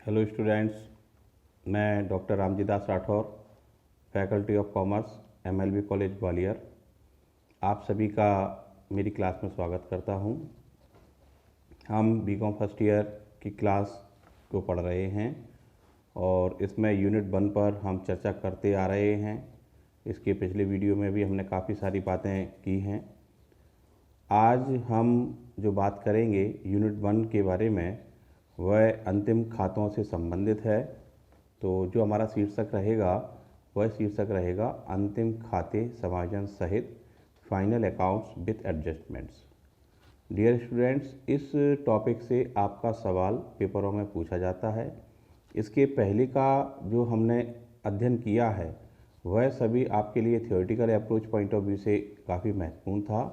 Hello students, मैं doctor Ramjidas Rathore, faculty of commerce, MLB college Gwalior. आप सभी का मेरी क्लास में स्वागत करता हूं। हम बीकॉम फर्स्ट ईयर की क्लास को पढ़ रहे हैं और इसमें यूनिट 1 पर हम चर्चा करते आ रहे हैं। इसके पिछले वीडियो में भी हमने काफ़ी सारी बातें की हैं। आज हम जो बात करेंगे यूनिट 1 के बारे में, वह अंतिम खातों से संबंधित है। तो जो हमारा शीर्षक रहेगा वह शीर्षक रहेगा अंतिम खाते समायोजन सहित final accounts with adjustments. Dear students, इस टॉपिक से आपका सवाल पेपरों में पूछा जाता है। इसके पहले का जो हमने अध्ययन किया है वह सभी आपके लिए theoretical approach point of view से काफ़ी महत्वपूर्ण था।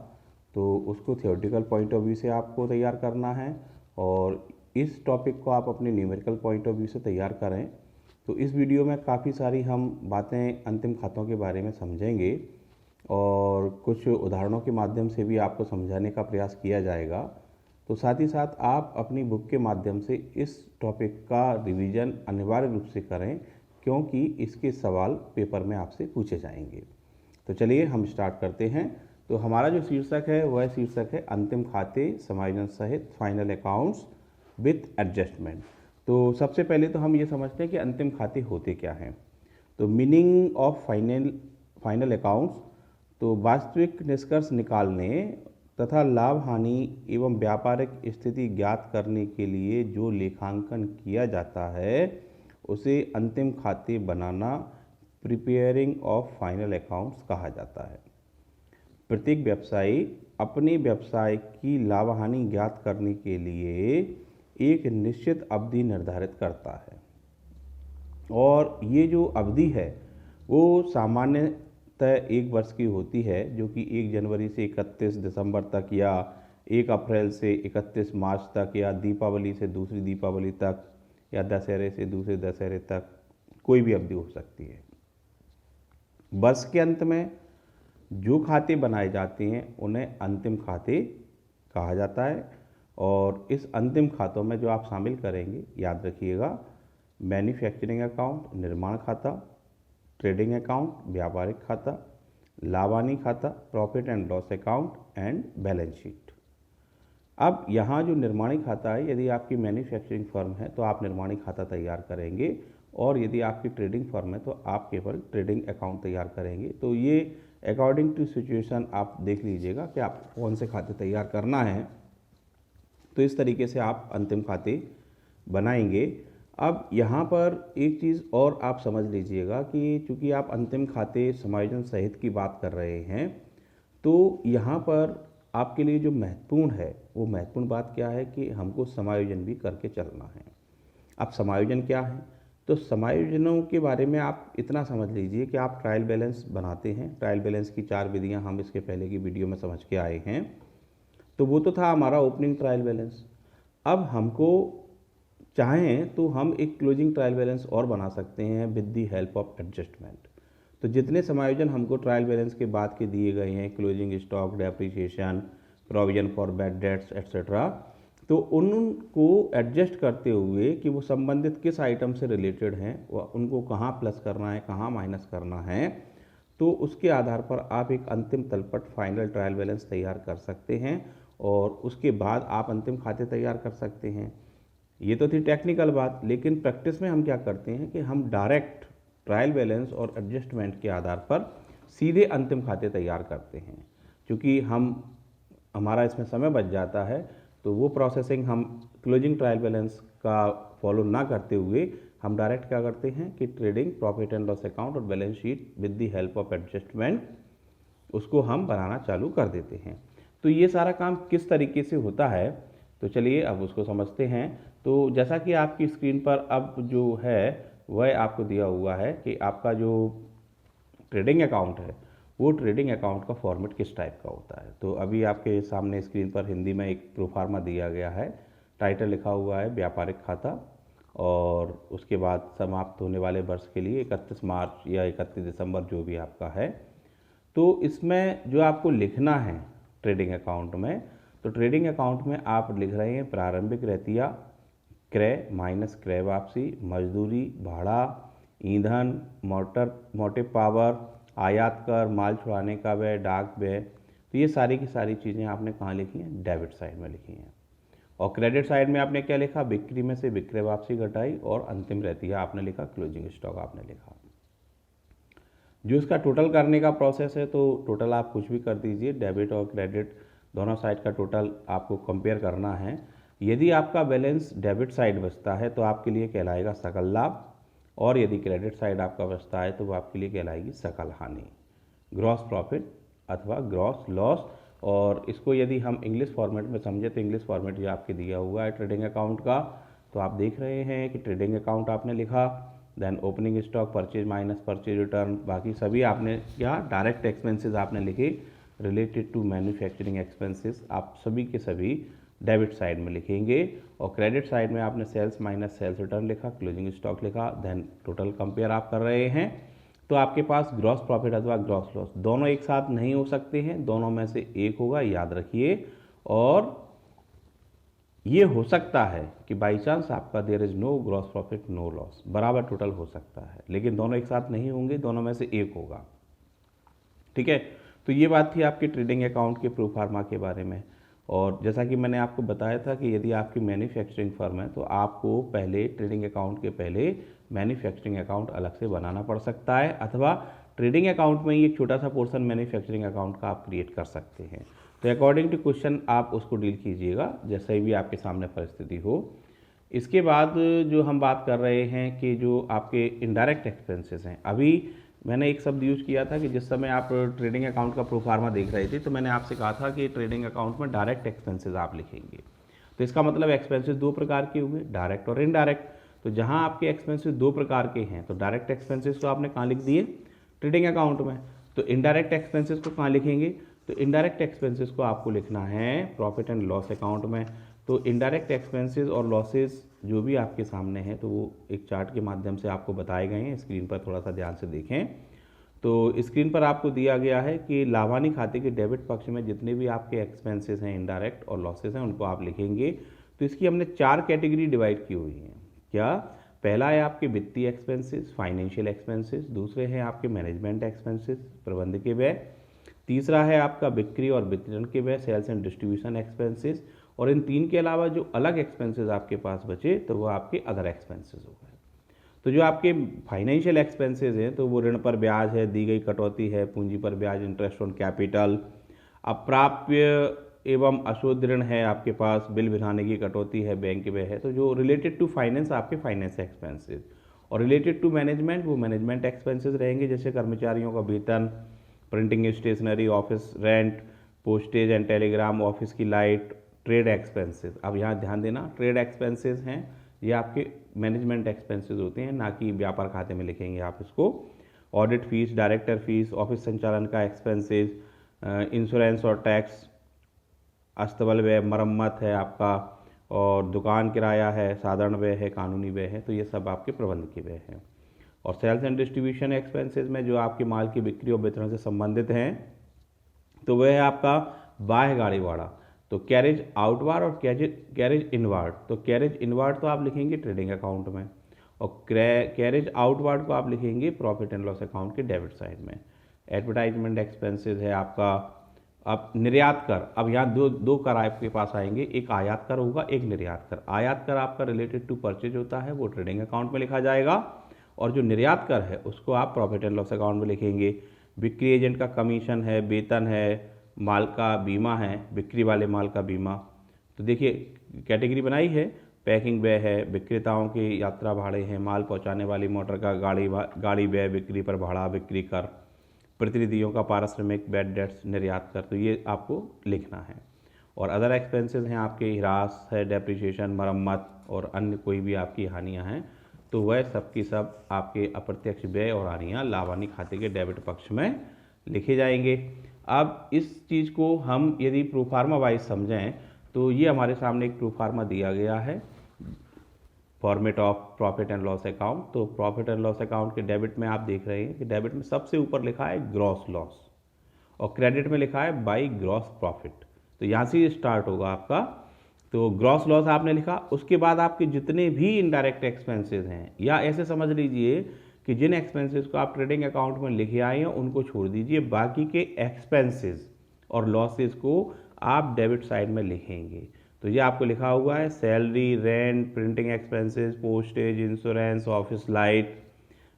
तो उसको थ्योरेटिकल पॉइंट ऑफ व्यू से आपको तैयार करना है और इस टॉपिक को आप अपने न्यूमेरिकल पॉइंट ऑफ व्यू से तैयार करें। तो इस वीडियो में काफ़ी सारी हम बातें अंतिम खातों के बारे में समझेंगे और कुछ उदाहरणों के माध्यम से भी आपको समझाने का प्रयास किया जाएगा। तो साथ ही साथ आप अपनी बुक के माध्यम से इस टॉपिक का रिवीजन अनिवार्य रूप से करें, क्योंकि इसके सवाल पेपर में आपसे पूछे जाएंगे। तो चलिए हम स्टार्ट करते हैं। तो हमारा जो शीर्षक है वह शीर्षक है अंतिम खाते समायोजन सहित फाइनल अकाउंट्स विथ एडजस्टमेंट। तो सबसे पहले तो हम ये समझते हैं कि अंतिम खाते होते क्या हैं। तो मीनिंग ऑफ फाइनल अकाउंट्स, तो वास्तविक निष्कर्ष निकालने तथा लाभ हानि एवं व्यापारिक स्थिति ज्ञात करने के लिए जो लेखांकन किया जाता है उसे अंतिम खाते बनाना, प्रिपेयरिंग ऑफ फाइनल अकाउंट्स कहा जाता है। प्रत्येक व्यवसायी अपने व्यवसाय की लाभ हानि ज्ञात करने के लिए एक निश्चित अवधि निर्धारित करता है और ये जो अवधि है वो सामान्यतः 1 वर्ष की होती है, जो कि 1 जनवरी से 31 दिसंबर तक या 1 अप्रैल से 31 मार्च तक या दीपावली से दूसरी दीपावली तक या दशहरे से दूसरे दशहरे तक कोई भी अवधि हो सकती है। वर्ष के अंत में जो खाते बनाए जाते हैं उन्हें अंतिम खाते कहा जाता है और इस अंतिम खातों में जो आप शामिल करेंगे, याद रखिएगा, मैन्युफैक्चरिंग अकाउंट निर्माण खाता, ट्रेडिंग अकाउंट व्यापारिक खाता, लाभ हानि खाता profit and loss account and balance sheet. अब यहाँ जो निर्माणी खाता है, यदि आपकी मैन्युफैक्चरिंग फर्म है तो आप निर्माणी खाता तैयार करेंगे और यदि आपकी ट्रेडिंग फर्म है तो आप केवल ट्रेडिंग अकाउंट तैयार करेंगे। तो ये अकॉर्डिंग टू सिचुएशन आप देख लीजिएगा कि आप कौन से खाते तैयार करना है। तो इस तरीके से आप अंतिम खाते बनाएंगे। अब यहाँ पर एक चीज़ और आप समझ लीजिएगा कि चूँकि आप अंतिम खाते समायोजन सहित की बात कर रहे हैं, तो यहाँ पर आपके लिए जो महत्वपूर्ण है वो महत्वपूर्ण बात क्या है कि हमको समायोजन भी करके चलना है। अब समायोजन क्या है? तो समायोजनों के बारे में आप इतना समझ लीजिए कि आप ट्रायल बैलेंस बनाते हैं। ट्रायल बैलेंस की 4 विधियाँ हम इसके पहले की वीडियो में समझ के आए हैं। तो वो तो था हमारा ओपनिंग ट्रायल बैलेंस। अब हमको चाहें तो हम एक क्लोजिंग ट्रायल बैलेंस और बना सकते हैं with the help of adjustment. तो जितने समायोजन हमको ट्रायल बैलेंस के बाद के दिए गए हैं, closing stock, depreciation, provision for bad dates etcetera, तो उनको एडजस्ट करते हुए कि वो संबंधित किस आइटम से रिलेटेड हैं, उनको कहाँ प्लस करना है, कहाँ माइनस करना है, तो उसके आधार पर आप एक अंतिम तलपट फाइनल ट्रायल बैलेंस तैयार कर सकते हैं और उसके बाद आप अंतिम खाते तैयार कर सकते हैं। ये तो थी टेक्निकल बात, लेकिन प्रैक्टिस में हम क्या करते हैं कि हम डायरेक्ट ट्रायल बैलेंस और एडजस्टमेंट के आधार पर सीधे अंतिम खाते तैयार करते हैं। क्योंकि हमारा इसमें समय बच जाता है, तो वो प्रोसेसिंग हम क्लोजिंग ट्रायल बैलेंस का फॉलो ना करते हुए हम डायरेक्ट क्या करते हैं कि trading, profit and loss account और balance sheet with the help of adjustment उसको हम बनाना चालू कर देते हैं। तो ये सारा काम किस तरीके से होता है, तो चलिए अब उसको समझते हैं। तो जैसा कि आपकी स्क्रीन पर अब जो है वह आपको दिया हुआ है कि आपका जो ट्रेडिंग अकाउंट है वो ट्रेडिंग अकाउंट का फॉर्मेट किस टाइप का होता है। तो अभी आपके सामने स्क्रीन पर हिंदी में एक प्रोफार्मा दिया गया है। टाइटल लिखा हुआ है व्यापारिक खाता और उसके बाद समाप्त होने वाले वर्ष के लिए 31 मार्च या 31 दिसंबर जो भी आपका है। तो इसमें जो आपको लिखना है ट्रेडिंग अकाउंट में, तो ट्रेडिंग अकाउंट में आप लिख रहे हैं प्रारंभिक रहतिया, क्रय माइनस क्रय वापसी, मजदूरी, भाड़ा, ईंधन, मोटिव पावर, आयात कर, माल छुड़ाने का व्यय, डाक व्यय। तो ये सारी की सारी चीज़ें आपने कहाँ लिखी हैं? डेबिट साइड में लिखी हैं। और क्रेडिट साइड में आपने क्या लिखा? बिक्री में से विक्रय वापसी घटाई और अंतिम रहती है आपने लिखा क्लोजिंग स्टॉक आपने लिखा। जो इसका टोटल करने का प्रोसेस है, तो टोटल आप कुछ भी कर दीजिए, डेबिट और क्रेडिट दोनों साइड का टोटल आपको कंपेयर करना है। यदि आपका बैलेंस डेबिट साइड बचता है तो आपके लिए कहलाएगा सकल लाभ, और यदि क्रेडिट साइड आपका बचता है तो वो आपके लिए कहलाएगी सकल हानि, ग्रॉस प्रॉफिट अथवा ग्रॉस लॉस। और इसको यदि हम इंग्लिश फॉर्मेट में समझे तो इंग्लिश फॉर्मेट जो आपके दिया हुआ है ट्रेडिंग अकाउंट का, तो आप देख रहे हैं कि ट्रेडिंग अकाउंट आपने लिखा, then opening stock, purchase minus purchase return, बाकी सभी आपने क्या डायरेक्ट एक्सपेंसेस आपने लिखे रिलेटेड टू मैन्युफैक्चरिंग एक्सपेंसेस, आप सभी के सभी डेबिट साइड में लिखेंगे। और क्रेडिट साइड में आपने सेल्स माइनस सेल्स रिटर्न लिखा, क्लोजिंग स्टॉक लिखा, देन टोटल कंपेयर आप कर रहे हैं। तो आपके पास ग्रॉस प्रॉफिट अथवा ग्रॉस लॉस दोनों एक साथ नहीं हो सकते हैं, दोनों में से एक होगा, याद रखिए। और ये हो सकता है कि बाई चांस आपका there is no gross profit no loss, बराबर टोटल हो सकता है, लेकिन दोनों एक साथ नहीं होंगे, दोनों में से एक होगा। ठीक है, तो ये बात थी आपके ट्रेडिंग अकाउंट के प्रो फार्मा के बारे में। और जैसा कि मैंने आपको बताया था कि यदि आपकी मैन्युफैक्चरिंग फर्म है तो आपको पहले ट्रेडिंग अकाउंट के पहले मैन्युफैक्चरिंग अकाउंट अलग से बनाना पड़ सकता है, अथवा ट्रेडिंग अकाउंट में ही एक छोटा सा पोर्शन मैन्युफैक्चरिंग अकाउंट का आप क्रिएट कर सकते हैं। तो अकॉर्डिंग टू क्वेश्चन आप उसको डील कीजिएगा जैसे भी आपके सामने परिस्थिति हो। इसके बाद जो हम बात कर रहे हैं कि जो आपके इनडायरेक्ट एक्सपेंसेस हैं, अभी मैंने एक शब्द यूज किया था कि जिस समय आप ट्रेडिंग अकाउंट का प्रो फार्मा देख रहे थे तो मैंने आपसे कहा था कि ट्रेडिंग अकाउंट में डायरेक्ट एक्सपेंसेस आप लिखेंगे। तो इसका मतलब एक्सपेंसेस दो प्रकार के हुए, डायरेक्ट और इनडायरेक्ट। तो जहां आपके एक्सपेंसेस दो प्रकार के हैं तो डायरेक्ट एक्सपेंसेस को आपने कहाँ लिख दिए? ट्रेडिंग अकाउंट में। तो इनडायरेक्ट एक्सपेंसेस को कहाँ लिखेंगे? तो इनडायरेक्ट एक्सपेंसेस को आपको लिखना है प्रॉफिट एंड लॉस अकाउंट में। तो इनडायरेक्ट एक्सपेंसेस और लॉसेस जो भी आपके सामने हैं तो वो एक चार्ट के माध्यम से आपको बताए गए हैं, स्क्रीन पर थोड़ा सा ध्यान से देखें। तो स्क्रीन पर आपको दिया गया है कि लाभानी खाते के डेबिट पक्ष में जितने भी आपके एक्सपेंसेस हैं इनडायरेक्ट और लॉसेस हैं उनको आप लिखेंगे। तो इसकी हमने चार कैटेगरी डिवाइड की हुई हैं। क्या? पहला है आपके वित्तीय एक्सपेंसेस, फाइनेंशियल एक्सपेंसेस। दूसरे हैं आपके मैनेजमेंट एक्सपेंसेस, प्रबंध के व्यय। तीसरा है आपका बिक्री और वितरण के व्यय, सेल्स एंड डिस्ट्रीब्यूशन एक्सपेंसेस। और इन तीन के अलावा जो अलग एक्सपेंसेस आपके पास बचे तो वो आपके अदर एक्सपेंसेस हो गए। तो जो आपके फाइनेंशियल एक्सपेंसेस हैं तो वो ऋण पर ब्याज है, दी गई कटौती है, पूंजी पर ब्याज, इंटरेस्ट ऑन कैपिटल, अप्राप्य एवं अशुद्ध ऋण है आपके पास, बिल बिठाने की कटौती है, बैंक व्यय है। तो जो रिलेटेड टू फाइनेंस आपके फाइनेंस एक्सपेंसेस, और रिलेटेड टू मैनेजमेंट वो मैनेजमेंट एक्सपेंसेस रहेंगे, जैसे कर्मचारियों का वेतन, printing stationery, office rent, postage and telegram, office की लाइट, ट्रेड एक्सपेंसेस। अब यहाँ ध्यान देना, ट्रेड एक्सपेंसेस हैं ये आपके मैनेजमेंट एक्सपेंसेस होते हैं, ना कि व्यापार खाते में लिखेंगे आप इसको। Audit fees, director fees, office संचालन का एक्सपेंसेस, इंश्योरेंस और टैक्स, अस्तबल व्यय, मरम्मत है आपका, और दुकान किराया है, साधारण व्यय है, कानूनी व्यय है। तो ये सब आपके प्रबंध के व्यय हैं। और सेल्स एंड डिस्ट्रीब्यूशन एक्सपेंसेस में जो आपके माल की बिक्री और वितरण से संबंधित हैं तो वह है आपका बाह्य गाड़ी भाड़ा, तो कैरेज आउटवार्ड और कैरेज इनवार्ड। तो कैरेज इनवार्ड तो आप लिखेंगे ट्रेडिंग अकाउंट में, और कैरेज आउटवार्ड को आप लिखेंगे प्रॉफिट एंड लॉस अकाउंट के डेबिट साइड में। एडवर्टाइजमेंट एक्सपेंसेस है आपका। अब निर्यात कर, अब यहाँ दो कर आपके पास आएंगे, एक आयात कर होगा, एक निर्यात कर। आयात कर आपका रिलेटेड टू परचेज होता है, वो ट्रेडिंग अकाउंट में लिखा जाएगा, और जो निर्यात कर है उसको आप प्रॉफिट एंड लॉस अकाउंट में लिखेंगे। बिक्री एजेंट का कमीशन है, वेतन है, माल का बीमा है, बिक्री वाले माल का बीमा। तो देखिए कैटेगरी बनाई है, पैकिंग व्यय है, विक्रेताओं की यात्रा भाड़े हैं, माल पहुंचाने वाली मोटर का गाड़ी व्यय, बिक्री पर भाड़ा, बिक्री कर, प्रतिनिधियों का पारिश्रमिक, बैड डेट्स, निर्यात कर। तो ये आपको लिखना है। और अदर एक्सपेंसेस हैं आपके, ह्रास है, डेप्रिसिएशन, मरम्मत और अन्य कोई भी आपकी हानियाँ हैं तो वह सब की सब आपके अप्रत्यक्ष व्यय और हानियाँ लाभ हानि खाते के डेबिट पक्ष में लिखे जाएंगे। अब इस चीज़ को हम यदि प्रोफार्मा वाइज समझें तो ये हमारे सामने एक प्रोफार्मा दिया गया है, format of profit and loss account. तो प्रॉफिट एंड लॉस अकाउंट के डेबिट में आप देख रहे हैं कि डेबिट में सबसे ऊपर लिखा है ग्रॉस लॉस, और क्रेडिट में लिखा है बाई ग्रॉस प्रॉफिट। तो यहाँ से स्टार्ट होगा आपका तो ग्रॉस लॉस आपने लिखा। उसके बाद आपके जितने भी इनडायरेक्ट एक्सपेंसेस हैं, या ऐसे समझ लीजिए कि जिन एक्सपेंसेस को आप ट्रेडिंग अकाउंट में लिखे आए हैं उनको छोड़ दीजिए, बाकी के एक्सपेंसेस और लॉसेस को आप डेबिट साइड में लिखेंगे। तो ये आपको लिखा हुआ है, salary, rent, printing expenses, postage, insurance, office light,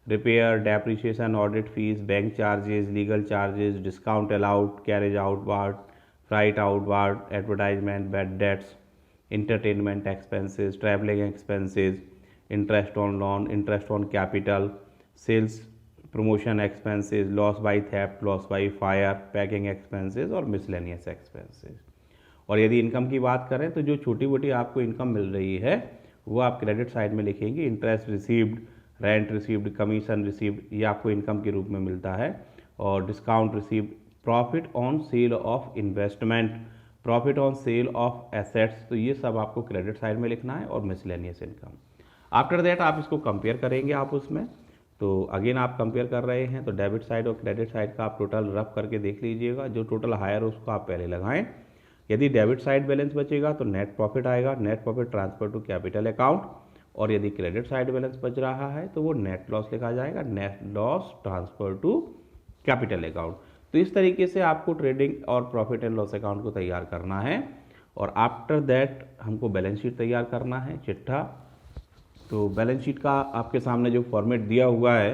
repair, depreciation, audit fees, bank charges, legal charges, discount allowed, carriage outward, flight outward, advertisement, bad debts, entertainment expenses, traveling expenses, interest on loan, interest on capital, sales promotion expenses, loss by theft, loss by fire, packing expenses और miscellaneous expenses। और यदि income की बात करें तो जो छोटी मोटी आपको इनकम मिल रही है वो आप क्रेडिट साइड में लिखेंगे। Interest received, rent received, commission received, ये आपको इनकम के रूप में मिलता है। और discount received, profit on sale of investment, profit on sale of assets, तो ये सब आपको क्रेडिट साइड में लिखना है। और मिसलेनियस इनकम। आफ्टर दैट आप इसको कंपेयर करेंगे आप उसमें। तो अगेन आप कंपेयर कर रहे हैं तो डेबिट साइड और क्रेडिट साइड का आप टोटल रफ करके देख लीजिएगा। जो टोटल हायर उसको आप पहले लगाएं। यदि डेबिट साइड बैलेंस बचेगा तो नेट प्रॉफिट आएगा, net profit transfer to capital account. और यदि क्रेडिट साइड बैलेंस बच रहा है तो वो नेट लॉस लिखा जाएगा, net loss transfer to capital account. तो इस तरीके से आपको ट्रेडिंग और प्रॉफिट एंड लॉस अकाउंट को तैयार करना है। और आफ्टर दैट हमको बैलेंस शीट तैयार करना है, चिट्ठा। तो बैलेंस शीट का आपके सामने जो फॉर्मेट दिया हुआ है,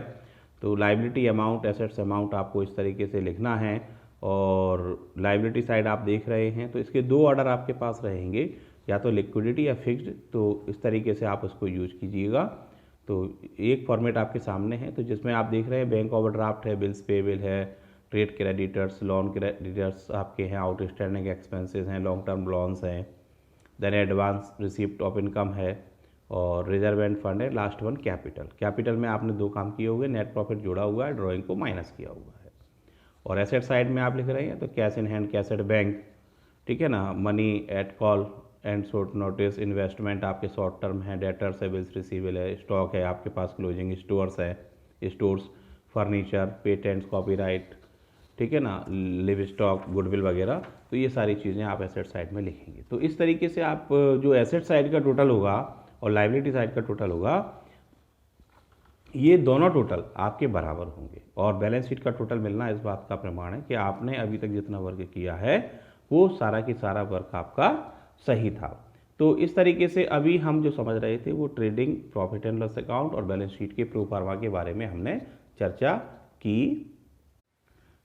तो लाइबिलिटी अमाउंट, एसेट्स अमाउंट आपको इस तरीके से लिखना है। और लाइबिलिटी साइड आप देख रहे हैं तो इसके दो ऑर्डर आपके पास रहेंगे, या तो लिक्विडिटी या फिक्स्ड। तो इस तरीके से आप उसको यूज कीजिएगा। तो एक फॉर्मेट आपके सामने है, तो जिसमें आप देख रहे हैं बैंक ओवरड्राफ्ट है, बिल्स पेबल है, ट्रेड क्रेडिटर्स, लोन क्रेडिटर्स आपके हैं, आउटस्टैंडिंग एक्सपेंसेस हैं, लॉन्ग टर्म लोन्स हैं, then advance receipt of income है, और रिजर्व एंड फंड है। Last one capital. कैपिटल में आपने दो काम किए हुए, नेट प्रॉफिट जोड़ा हुआ है, ड्राइंग को माइनस किया हुआ है। और एसेट साइड में आप लिख रहे हैं तो cash in hand, cash at bank, ठीक है ना, money at call and short notice, investment आपके शॉर्ट टर्म है, डेटर्स है, बिल्स रिसीवेबल है, स्टॉक है आपके पास, क्लोजिंग स्टोर्स है, स्टोर्स, फर्नीचर, पेटेंट्स, कॉपीराइट, ठीक है ना, लिव स्टॉक, गुडविल वगैरह। तो ये सारी चीज़ें आप एसेट साइड में लिखेंगे। तो इस तरीके से आप जो एसेट साइड का टोटल होगा और लाइबिलिटी साइड का टोटल होगा, ये दोनों टोटल आपके बराबर होंगे। और बैलेंस शीट का टोटल मिलना इस बात का प्रमाण है कि आपने अभी तक जितना वर्क किया है वो सारा की सारा वर्क आपका सही था। तो इस तरीके से अभी हम जो समझ रहे थे वो trading, profit and loss account और बैलेंस शीट के प्रो फॉर्मा के बारे में हमने चर्चा की।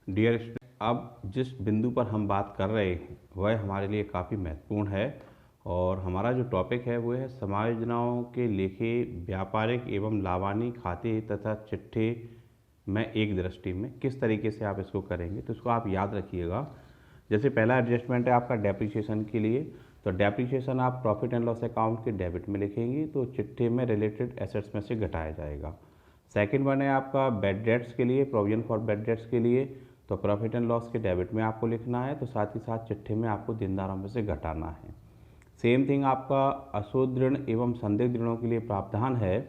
डियर स्टूडेंट, अब जिस बिंदु पर हम बात कर रहे हैं वह हमारे लिए काफ़ी महत्वपूर्ण है। और हमारा जो टॉपिक है वो है समायोजनाओं के लेखे व्यापारिक एवं लावानी खाते तथा चिट्ठे में एक दृष्टि में किस तरीके से आप इसको करेंगे। तो इसको आप याद रखिएगा। जैसे पहला एडजस्टमेंट है आपका डेप्रिसिएशन के लिए, तो डेप्रिसिएशन आप प्रॉफिट एंड लॉस अकाउंट के डेबिट में लिखेंगे, तो चिट्ठे में रिलेटेड एसेट्स में से घटाया जाएगा। सेकंड वन है आपका बैड डेट्स के लिए, प्रोविजन फॉर बैड डेट्स के लिए, तो प्रॉफिट एंड लॉस के डेबिट में आपको लिखना है, तो साथ ही साथ चिट्ठे में आपको देनदारों में से घटाना है। सेम थिंग आपका अशुद्ध ऋण एवं संदिग्ध ऋणों के लिए प्रावधान है,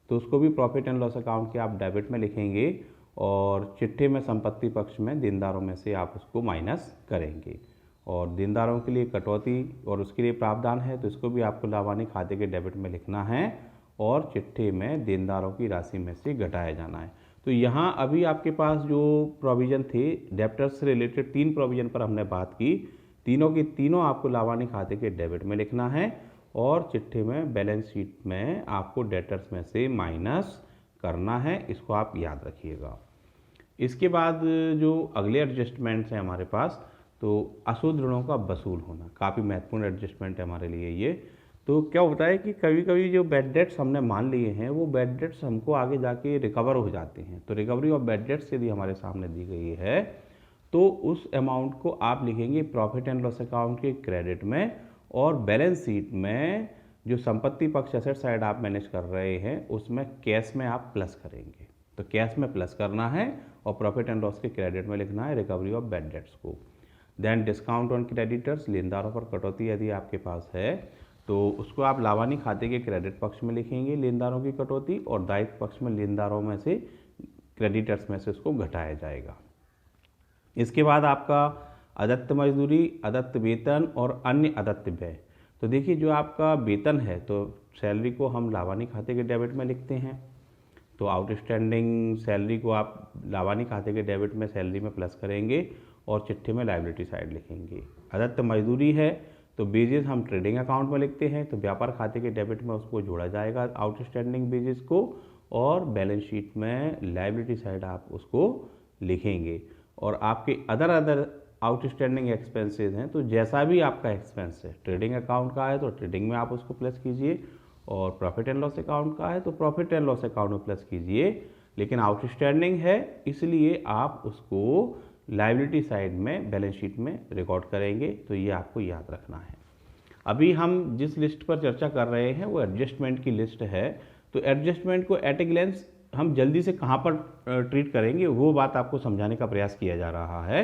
तो उसको भी प्रॉफिट एंड लॉस अकाउंट के आप डेबिट में लिखेंगे, और चिट्ठे में संपत्ति पक्ष में देनदारों में से आप उसको माइनस करेंगे। और देनदारों के लिए कटौती और उसके लिए प्रावधान है, तो इसको भी आपको लावानी खाते के डेबिट में लिखना है, और चिट्ठे में देनदारों की राशि में से घटाया जाना है। तो यहाँ अभी आपके पास जो प्रोविज़न थे डेब्टर्स से रिलेटेड, 3 प्रोविज़न पर हमने बात की, तीनों की तीनों आपको लावानी खाते के डेबिट में लिखना है, और चिट्ठे में बैलेंस शीट में आपको डेटर्स में से माइनस करना है। इसको आप याद रखिएगा। इसके बाद जो अगले एडजस्टमेंट्स हैं हमारे पास, तो अशुद्ध ऋणों का वसूल होना काफ़ी महत्वपूर्ण एडजस्टमेंट है हमारे लिए ये। तो क्या होता है कि कभी कभी जो बैड डेट्स हमने मान लिए हैं वो बैड डेट्स हमको आगे जाके रिकवर हो जाते हैं। तो रिकवरी ऑफ बैड डेट्स यदि हमारे सामने दी गई है तो उस अमाउंट को आप लिखेंगे प्रॉफिट एंड लॉस अकाउंट के क्रेडिट में, और बैलेंस शीट में जो संपत्ति पक्ष एसेट साइड आप मैनेज कर रहे हैं उसमें कैश में आप प्लस करेंगे। तो कैश में प्लस करना है और प्रॉफिट एंड लॉस के क्रेडिट में लिखना है रिकवरी ऑफ बैड डेट्स को। देन डिस्काउंट ऑन क्रेडिटर्स, लेनदारों पर कटौती यदि आपके पास है तो उसको आप लावानी खाते के क्रेडिट पक्ष में लिखेंगे लेनदारों की कटौती, और दायित्व पक्ष में लेनदारों में से क्रेडिटर्स में से उसको घटाया जाएगा। इसके बाद आपका अदत्त मजदूरी, अदत्त वेतन और अन्य अदत्त व्यय। तो देखिए जो आपका वेतन है तो सैलरी को हम लाभानी खाते के डेबिट में लिखते हैं, तो आउटस्टैंडिंग सैलरी को आप लाभानी खाते के डेबिट में सैलरी में प्लस करेंगे और चिट्ठे में लायबिलिटी साइड लिखेंगे। अदत्त मजदूरी है तो बेजेस हम ट्रेडिंग अकाउंट में लिखते हैं, तो व्यापार खाते के डेबिट में उसको जोड़ा जाएगा आउटस्टैंडिंग बेजेस को, और बैलेंस शीट में लायबिलिटी साइड आप उसको लिखेंगे। और आपके अदर आउटस्टैंडिंग एक्सपेंसेस हैं तो जैसा भी आपका एक्सपेंस है, ट्रेडिंग अकाउंट का है तो ट्रेडिंग में आप उसको प्लस कीजिए, और प्रॉफिट एंड लॉस अकाउंट का है तो प्रॉफिट एंड लॉस अकाउंट में प्लस कीजिए, लेकिन आउटस्टैंडिंग है इसलिए आप उसको लायबिलिटी साइड में बैलेंस शीट में रिकॉर्ड करेंगे। तो ये आपको याद रखना है। अभी हम जिस लिस्ट पर चर्चा कर रहे हैं वो एडजस्टमेंट की लिस्ट है, तो एडजस्टमेंट को एट ए ग्लेंस हम जल्दी से कहाँ पर ट्रीट करेंगे वो बात आपको समझाने का प्रयास किया जा रहा है।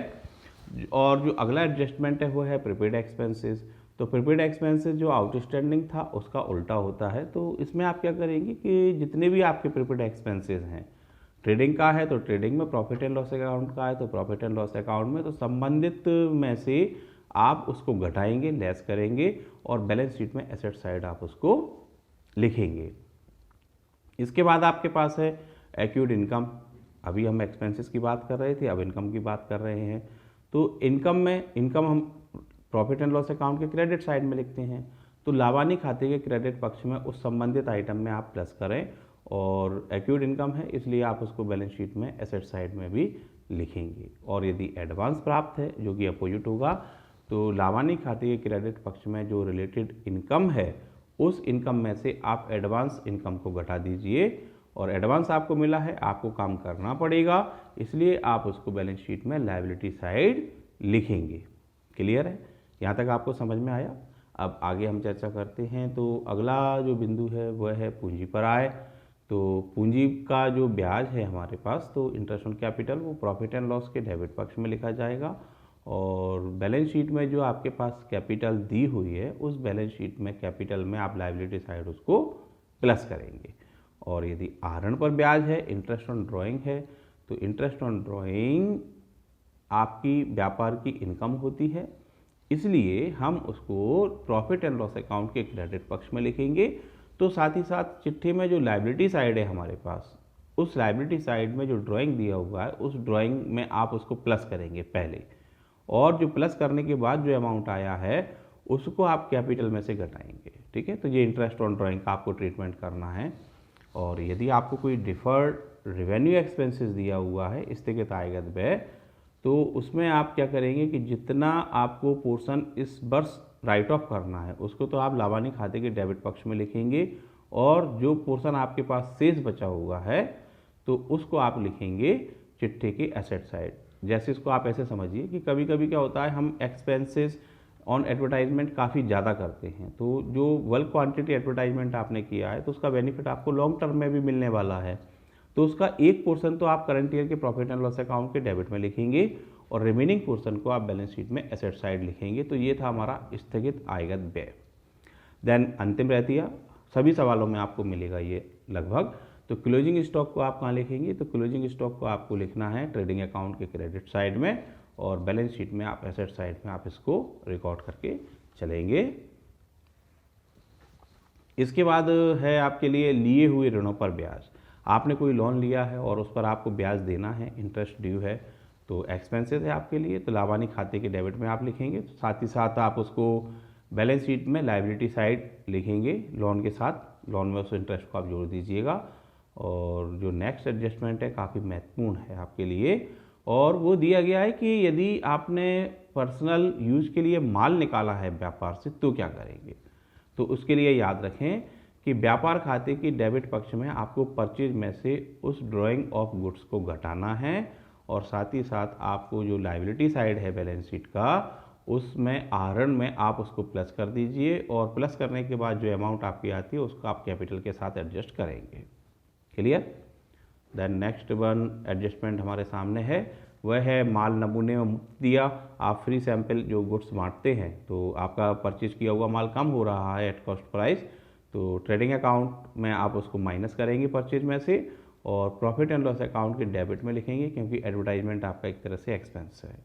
और जो अगला एडजस्टमेंट है वो है प्रीपेड एक्सपेंसेस। तो प्रीपेड एक्सपेंसेस जो आउटस्टैंडिंग था उसका उल्टा होता है, तो इसमें आप क्या करेंगे कि जितने भी आपके प्रीपेड एक्सपेंसेस हैं, ट्रेडिंग का है तो ट्रेडिंग में, प्रॉफिट एंड लॉस अकाउंट का है तो प्रॉफिट एंड लॉस अकाउंट में, तो संबंधित में से आप उसको घटाएंगे, लेस करेंगे और बैलेंस शीट में एसेट साइड आप उसको लिखेंगे। इसके बाद आपके पास है एक्यूड इनकम। अभी हम एक्सपेंसेस की बात कर रहे थे, अब इनकम की बात कर रहे हैं। तो इनकम हम प्रॉफिट एंड लॉस अकाउंट के क्रेडिट साइड में लिखते हैं, तो लाभानी खाते के क्रेडिट पक्ष में उस संबंधित आइटम में आप प्लस करें, और एक्यूड इनकम है इसलिए आप उसको बैलेंस शीट में एसेट साइड में भी लिखेंगे। और यदि एडवांस प्राप्त है जो कि अपोजिट होगा, तो लाभानी खाते के क्रेडिट पक्ष में जो रिलेटेड इनकम है उस इनकम में से आप एडवांस इनकम को घटा दीजिए, और एडवांस आपको मिला है, आपको काम करना पड़ेगा, इसलिए आप उसको बैलेंस शीट में लायबिलिटी साइड लिखेंगे। क्लियर है? यहाँ तक आपको समझ में आया? अब आगे हम चर्चा करते हैं। तो अगला जो बिंदु है वह है पूंजी पर आय। तो पूंजी का जो ब्याज है हमारे पास, तो इंटरेस्ट ऑन कैपिटल, वो प्रॉफिट एंड लॉस के डेबिट पक्ष में लिखा जाएगा, और बैलेंस शीट में जो आपके पास कैपिटल दी हुई है उस बैलेंस शीट में कैपिटल में आप लायबिलिटी साइड उसको प्लस करेंगे। और यदि आहरण पर ब्याज है, इंटरेस्ट ऑन ड्राइंग है, तो इंटरेस्ट ऑन ड्राइंग आपकी व्यापार की इनकम होती है, इसलिए हम उसको प्रॉफिट एंड लॉस अकाउंट के क्रेडिट पक्ष में लिखेंगे। तो साथ ही साथ चिट्ठी में जो लायबिलिटी साइड है हमारे पास, उस लायबिलिटी साइड में जो ड्राइंग दिया हुआ है उस ड्राइंग में आप उसको प्लस करेंगे पहले, और जो प्लस करने के बाद जो अमाउंट आया है उसको आप कैपिटल में से घटाएंगे। ठीक है? तो ये इंटरेस्ट ऑन ड्राइंग का आपको ट्रीटमेंट करना है। और यदि आपको कोई डिफर्ड रेवेन्यू एक्सपेंसेस दिया हुआ है स्थगित आयगत व्यय, तो उसमें आप क्या करेंगे कि जितना आपको पोर्शन इस वर्ष राइट ऑफ करना है उसको तो आप लाभानी खाते के डेबिट पक्ष में लिखेंगे, और जो पोर्शन आपके पास शेष बचा हुआ है तो उसको आप लिखेंगे चिट्ठे के एसेट साइड। जैसे इसको आप ऐसे समझिए कि कभी कभी क्या होता है, हम एक्सपेंसेस ऑन एडवर्टाइजमेंट काफ़ी ज़्यादा करते हैं, तो जो बल्क क्वांटिटी एडवर्टाइजमेंट आपने किया है तो उसका बेनिफिट आपको लॉन्ग टर्म में भी मिलने वाला है, तो उसका एक पोर्शन तो आप करंट ईयर के प्रॉफिट एंड लॉस अकाउंट के डेबिट में लिखेंगे, और रिमेनिंग पोर्शन को आप बैलेंस शीट में एसेट साइड लिखेंगे। तो ये था हमारा स्थगित आयगत व्यय। देन अंतिम रहतिया, सभी सवालों में आपको मिलेगा ये लगभग। तो क्लोजिंग स्टॉक को आप कहाँ लिखेंगे? तो क्लोजिंग स्टॉक को आपको लिखना है ट्रेडिंग अकाउंट के क्रेडिट साइड में, और बैलेंस शीट में आप एसेट साइड में आप इसको रिकॉर्ड करके चलेंगे। इसके बाद है आपके लिए हुए ऋणों पर ब्याज। आपने कोई लोन लिया है और उस पर आपको ब्याज देना है, इंटरेस्ट ड्यू है, तो एक्सपेंसेस है आपके लिए, तो लाभानी खाते के डेबिट में आप लिखेंगे। तो साथ ही साथ आप उसको बैलेंस शीट में लायबिलिटी साइड लिखेंगे लोन के साथ, लोन में उस इंटरेस्ट को आप जोड़ दीजिएगा। और जो नेक्स्ट एडजस्टमेंट है काफ़ी महत्वपूर्ण है आपके लिए, और वो दिया गया है कि यदि आपने पर्सनल यूज के लिए माल निकाला है व्यापार से तो क्या करेंगे। तो उसके लिए याद रखें कि व्यापार खाते की डेबिट पक्ष में आपको परचेज में से उस ड्राइंग ऑफ गुड्स को घटाना है, और साथ ही साथ आपको जो लायबिलिटी साइड है बैलेंस शीट का उसमें आहरण में आप उसको प्लस कर दीजिए, और प्लस करने के बाद जो अमाउंट आपकी आती है उसको आप कैपिटल के साथ एडजस्ट करेंगे। Clear? Then next one adjustment हमारे सामने है, वह है माल नमूने में मुफ्त दिया। आप फ्री सैंपल जो गुड्स बांटते हैं, तो आपका परचेज किया हुआ माल कम हो रहा है एट कॉस्ट प्राइस, तो ट्रेडिंग अकाउंट में आप उसको माइनस करेंगे परचेज में से, और प्रॉफिट एंड लॉस अकाउंट के डेबिट में लिखेंगे, क्योंकि एडवर्टाइजमेंट आपका एक तरह से एक्सपेंस है।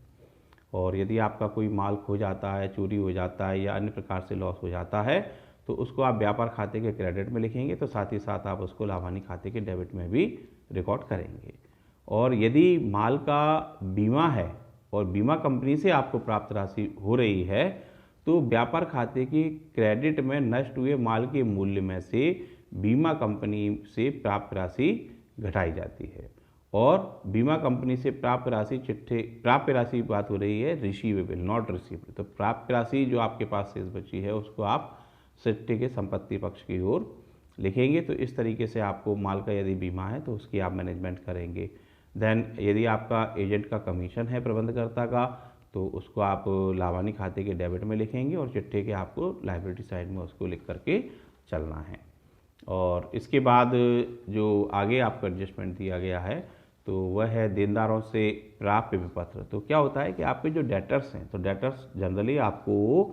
और यदि आपका कोई माल खो जाता है, चोरी हो जाता है या अन्य प्रकार से लॉस हो जाता है तो उसको आप व्यापार खाते के क्रेडिट में लिखेंगे, तो साथ ही साथ आप उसको लाभानी खाते के डेबिट में भी रिकॉर्ड करेंगे। और यदि माल का बीमा है और बीमा कंपनी से आपको प्राप्त राशि हो रही है तो व्यापार खाते की क्रेडिट में नष्ट हुए माल के मूल्य में से बीमा कंपनी से प्राप्त राशि घटाई जाती है। और बीमा कंपनी से प्राप्त राशि चिट्ठे प्राप्य राशि की बात हो रही है, रिसीवेबल नॉट रिसीवेबल। तो प्राप्त राशि जो आपके पास शेष बची है उसको आप चिट्ठे के संपत्ति पक्ष की ओर लिखेंगे। तो इस तरीके से आपको माल का यदि बीमा है तो उसकी आप मैनेजमेंट करेंगे। देन यदि आपका एजेंट का कमीशन है प्रबंधकर्ता का तो उसको आप लाभानी खाते के डेबिट में लिखेंगे और चिट्ठे के आपको लायबिलिटी साइड में उसको लिख करके चलना है। और इसके बाद जो आगे आपको एडजस्टमेंट दिया गया है तो वह है देनदारों से प्राप्य विपत्र। तो क्या होता है कि आपके जो डेटर्स हैं तो डेटर्स जनरली आपको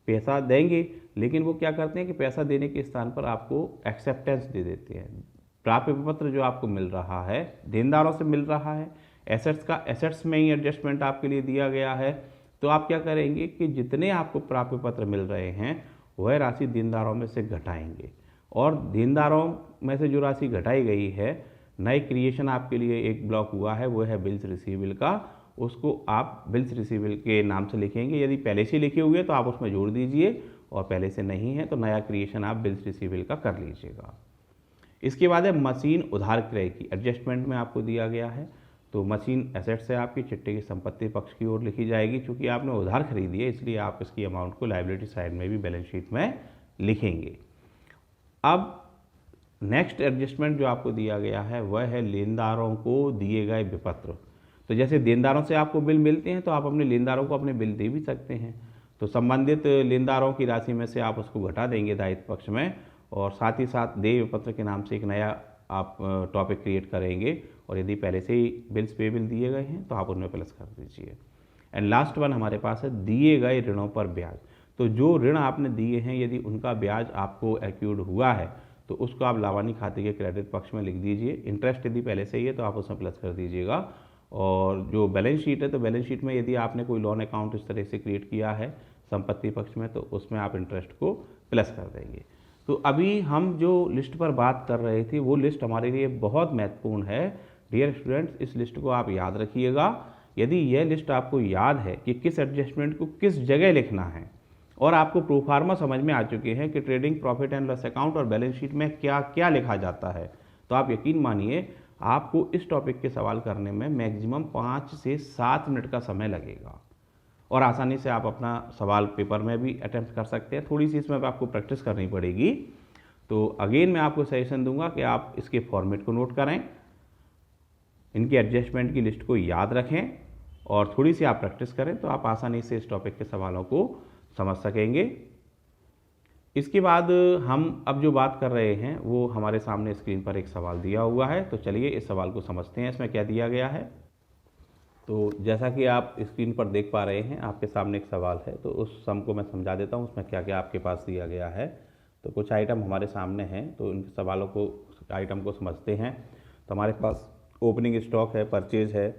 पैसा देंगे, लेकिन वो क्या करते हैं कि पैसा देने के स्थान पर आपको एक्सेप्टेंस दे देते हैं। प्राप्य विपत्र जो आपको मिल रहा है देनदारों से मिल रहा है, एसेट्स का एसेट्स में ही एडजस्टमेंट आपके लिए दिया गया है। तो आप क्या करेंगे कि जितने आपको प्राप्य पत्र मिल रहे हैं वह राशि देनदारों में से घटाएंगे, और देनदारों में से जो राशि घटाई गई है नए क्रिएशन आपके लिए एक ब्लॉक हुआ है, वो है बिल्स रिसीवेबल का। उसको आप बिल्स रिसीवेबल के नाम से लिखेंगे। यदि पहले से लिखे हुए तो आप उसमें जोड़ दीजिए, और पहले से नहीं है तो नया क्रिएशन आप बिल्स रिसीवेबल का कर लीजिएगा। इसके बाद है मशीन उधार क्रय की एडजस्टमेंट में आपको दिया गया है। तो मशीन एसेट्स है आपकी, चिट्ठे की संपत्ति पक्ष की ओर लिखी जाएगी। चूंकि आपने उधार खरीदी है इसलिए आप इसकी अमाउंट को लायबिलिटी साइड में भी बैलेंस शीट में लिखेंगे। अब नेक्स्ट एडजस्टमेंट जो आपको दिया गया है वह है लेनदारों को दिए गए विपत्र। तो जैसे देनदारों से आपको बिल मिलते हैं तो आप अपने लेनदारों को अपने बिल दे भी सकते हैं। तो संबंधित लेनदारों की राशि में से आप उसको घटा देंगे दायित्व पक्ष में, और साथ ही साथ देय विपत्र के नाम से एक नया आप टॉपिक क्रिएट करेंगे। और यदि पहले से ही बिल्स पेबल दिए गए हैं तो आप उनमें प्लस कर दीजिए। एंड लास्ट वन हमारे पास है दिए गए ऋणों पर ब्याज। तो जो ऋण आपने दिए हैं यदि उनका ब्याज आपको एक्यूर्ड हुआ है तो उसको आप लाभानी खाते के क्रेडिट पक्ष में लिख दीजिए। इंटरेस्ट यदि पहले से ही है तो आप उसमें प्लस कर दीजिएगा। और जो बैलेंस शीट है तो बैलेंस शीट में यदि आपने कोई लोन अकाउंट इस तरह से क्रिएट किया है संपत्ति पक्ष में तो उसमें आप इंटरेस्ट को प्लस कर देंगे। तो अभी हम जो लिस्ट पर बात कर रहे थे वो लिस्ट हमारे लिए बहुत महत्वपूर्ण है। डियर स्टूडेंट्स, इस लिस्ट को आप याद रखिएगा। यदि यह लिस्ट आपको याद है कि किस एडजस्टमेंट को किस जगह लिखना है और आपको प्रोफार्मा समझ में आ चुके हैं कि trading profit and loss account और बैलेंस शीट में क्या क्या लिखा जाता है, तो आप यकीन मानिए आपको इस टॉपिक के सवाल करने में मैक्सिमम 5 से 7 मिनट का समय लगेगा, और आसानी से आप अपना सवाल पेपर में भी अटेम्प्ट कर सकते हैं। थोड़ी सी इसमें आपको प्रैक्टिस करनी पड़ेगी। तो अगेन मैं आपको सजेशन दूंगा कि आप इसके फॉर्मेट को नोट करें, इनके एडजस्टमेंट की लिस्ट को याद रखें और थोड़ी सी आप प्रैक्टिस करें तो आप आसानी से इस टॉपिक के सवालों को समझ सकेंगे। इसके बाद हम अब जो बात कर रहे हैं वो हमारे सामने स्क्रीन पर एक सवाल दिया हुआ है। तो चलिए इस सवाल को समझते हैं, इसमें क्या दिया गया है। तो जैसा कि आप स्क्रीन पर देख पा रहे हैं आपके सामने एक सवाल है, तो उस सम को मैं समझा देता हूँ उसमें क्या क्या आपके पास दिया गया है। तो कुछ आइटम हमारे सामने हैं तो इन सवालों को आइटम को समझते हैं। तो हमारे पास ओपनिंग स्टॉक है, परचेज है,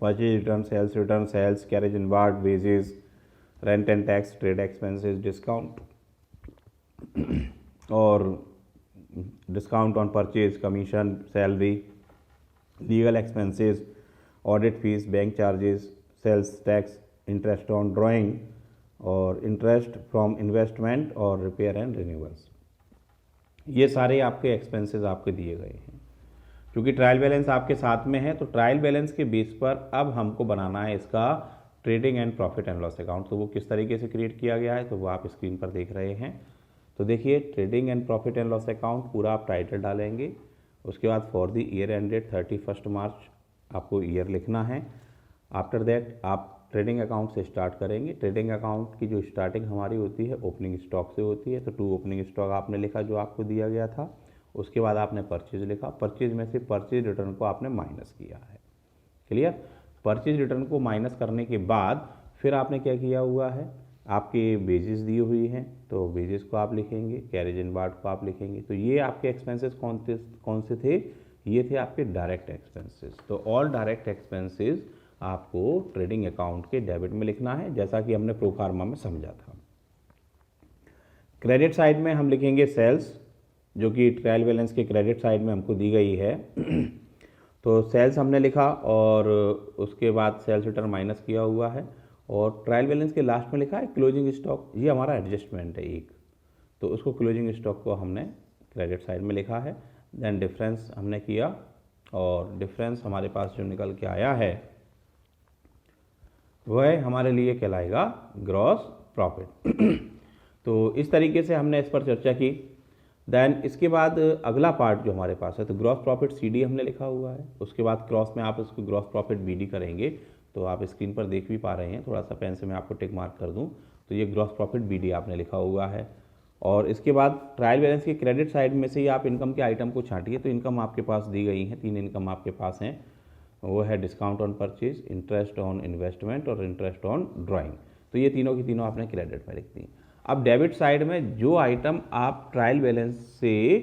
purchase return, sales, carriage inward, wages, rent and tax, trade expenses, discount और discount on purchase, commission, salary, legal expenses, audit fees, bank charges, sales tax, interest on drawing और interest from investment और repair and renewals. ये सारे आपके expenses आपके दिए गए हैं। क्योंकि ट्रायल बैलेंस आपके साथ में है तो ट्रायल बैलेंस के बेस पर अब हमको बनाना है इसका trading and profit and loss account. तो वो किस तरीके से क्रिएट किया गया है तो वो आप स्क्रीन पर देख रहे हैं। तो देखिए trading and profit and loss account पूरा आप टाइटल डालेंगे। उसके बाद फॉर द ईयर एंडेड 31 मार्च आपको ईयर लिखना है। आफ्टर दैट आप ट्रेडिंग अकाउंट से स्टार्ट करेंगे। ट्रेडिंग अकाउंट की जो स्टार्टिंग हमारी होती है ओपनिंग स्टॉक से होती है। तो 2 ओपनिंग स्टॉक आपने लिखा जो आपको दिया गया था। उसके बाद आपने परचेज लिखा, परचेज में से परचेज रिटर्न को आपने माइनस किया है। क्लियर। परचेज रिटर्न को माइनस करने के बाद फिर आपने क्या किया हुआ है, आपके वेजेस दी हुई हैं तो वेजेस को आप लिखेंगे, कैरेज इनवार्ड को आप लिखेंगे। तो ये आपके एक्सपेंसेस कौन से थे, ये थे आपके डायरेक्ट एक्सपेंसेस। तो ऑल डायरेक्ट एक्सपेंसेस आपको ट्रेडिंग अकाउंट के डेबिट में लिखना है, जैसा कि हमने प्रो फार्मा में समझा था। क्रेडिट साइड में हम लिखेंगे सेल्स, जो कि ट्रायल बैलेंस के क्रेडिट साइड में हमको दी गई है। तो सेल्स हमने लिखा और उसके बाद सेल्स रिटर्न माइनस किया हुआ है, और ट्रायल बैलेंस के लास्ट में लिखा है क्लोजिंग स्टॉक। ये हमारा एडजस्टमेंट है एक, तो उसको क्लोजिंग स्टॉक को हमने क्रेडिट साइड में लिखा है। देन डिफरेंस हमने किया, और डिफरेंस हमारे पास जो निकल के आया है वह हमारे लिए कहलाएगा ग्रॉस प्रॉफिट। तो इस तरीके से हमने इस पर चर्चा की। देन इसके बाद अगला पार्ट जो हमारे पास है, तो ग्रॉस प्रॉफिट सीडी हमने लिखा हुआ है। उसके बाद क्रॉस में आप उसको ग्रॉस प्रॉफिट बीडी करेंगे, तो आप स्क्रीन पर देख भी पा रहे हैं, थोड़ा सा पेन से मैं आपको टिक मार्क कर दूं, तो ये ग्रॉस प्रॉफिट बीडी आपने लिखा हुआ है। और इसके बाद ट्रायल बैलेंस के क्रेडिट साइड में से ही आप इनकम के आइटम को छांटिए। तो इनकम आपके पास दी गई है, 3 इनकम आपके पास हैं, वो है discount on purchase, interest on investment और इंटरेस्ट ऑन ड्राइंग। तो ये तीनों की तीनों आपने क्रेडिट में लिख दी। अब डेबिट साइड में जो आइटम आप ट्रायल बैलेंस से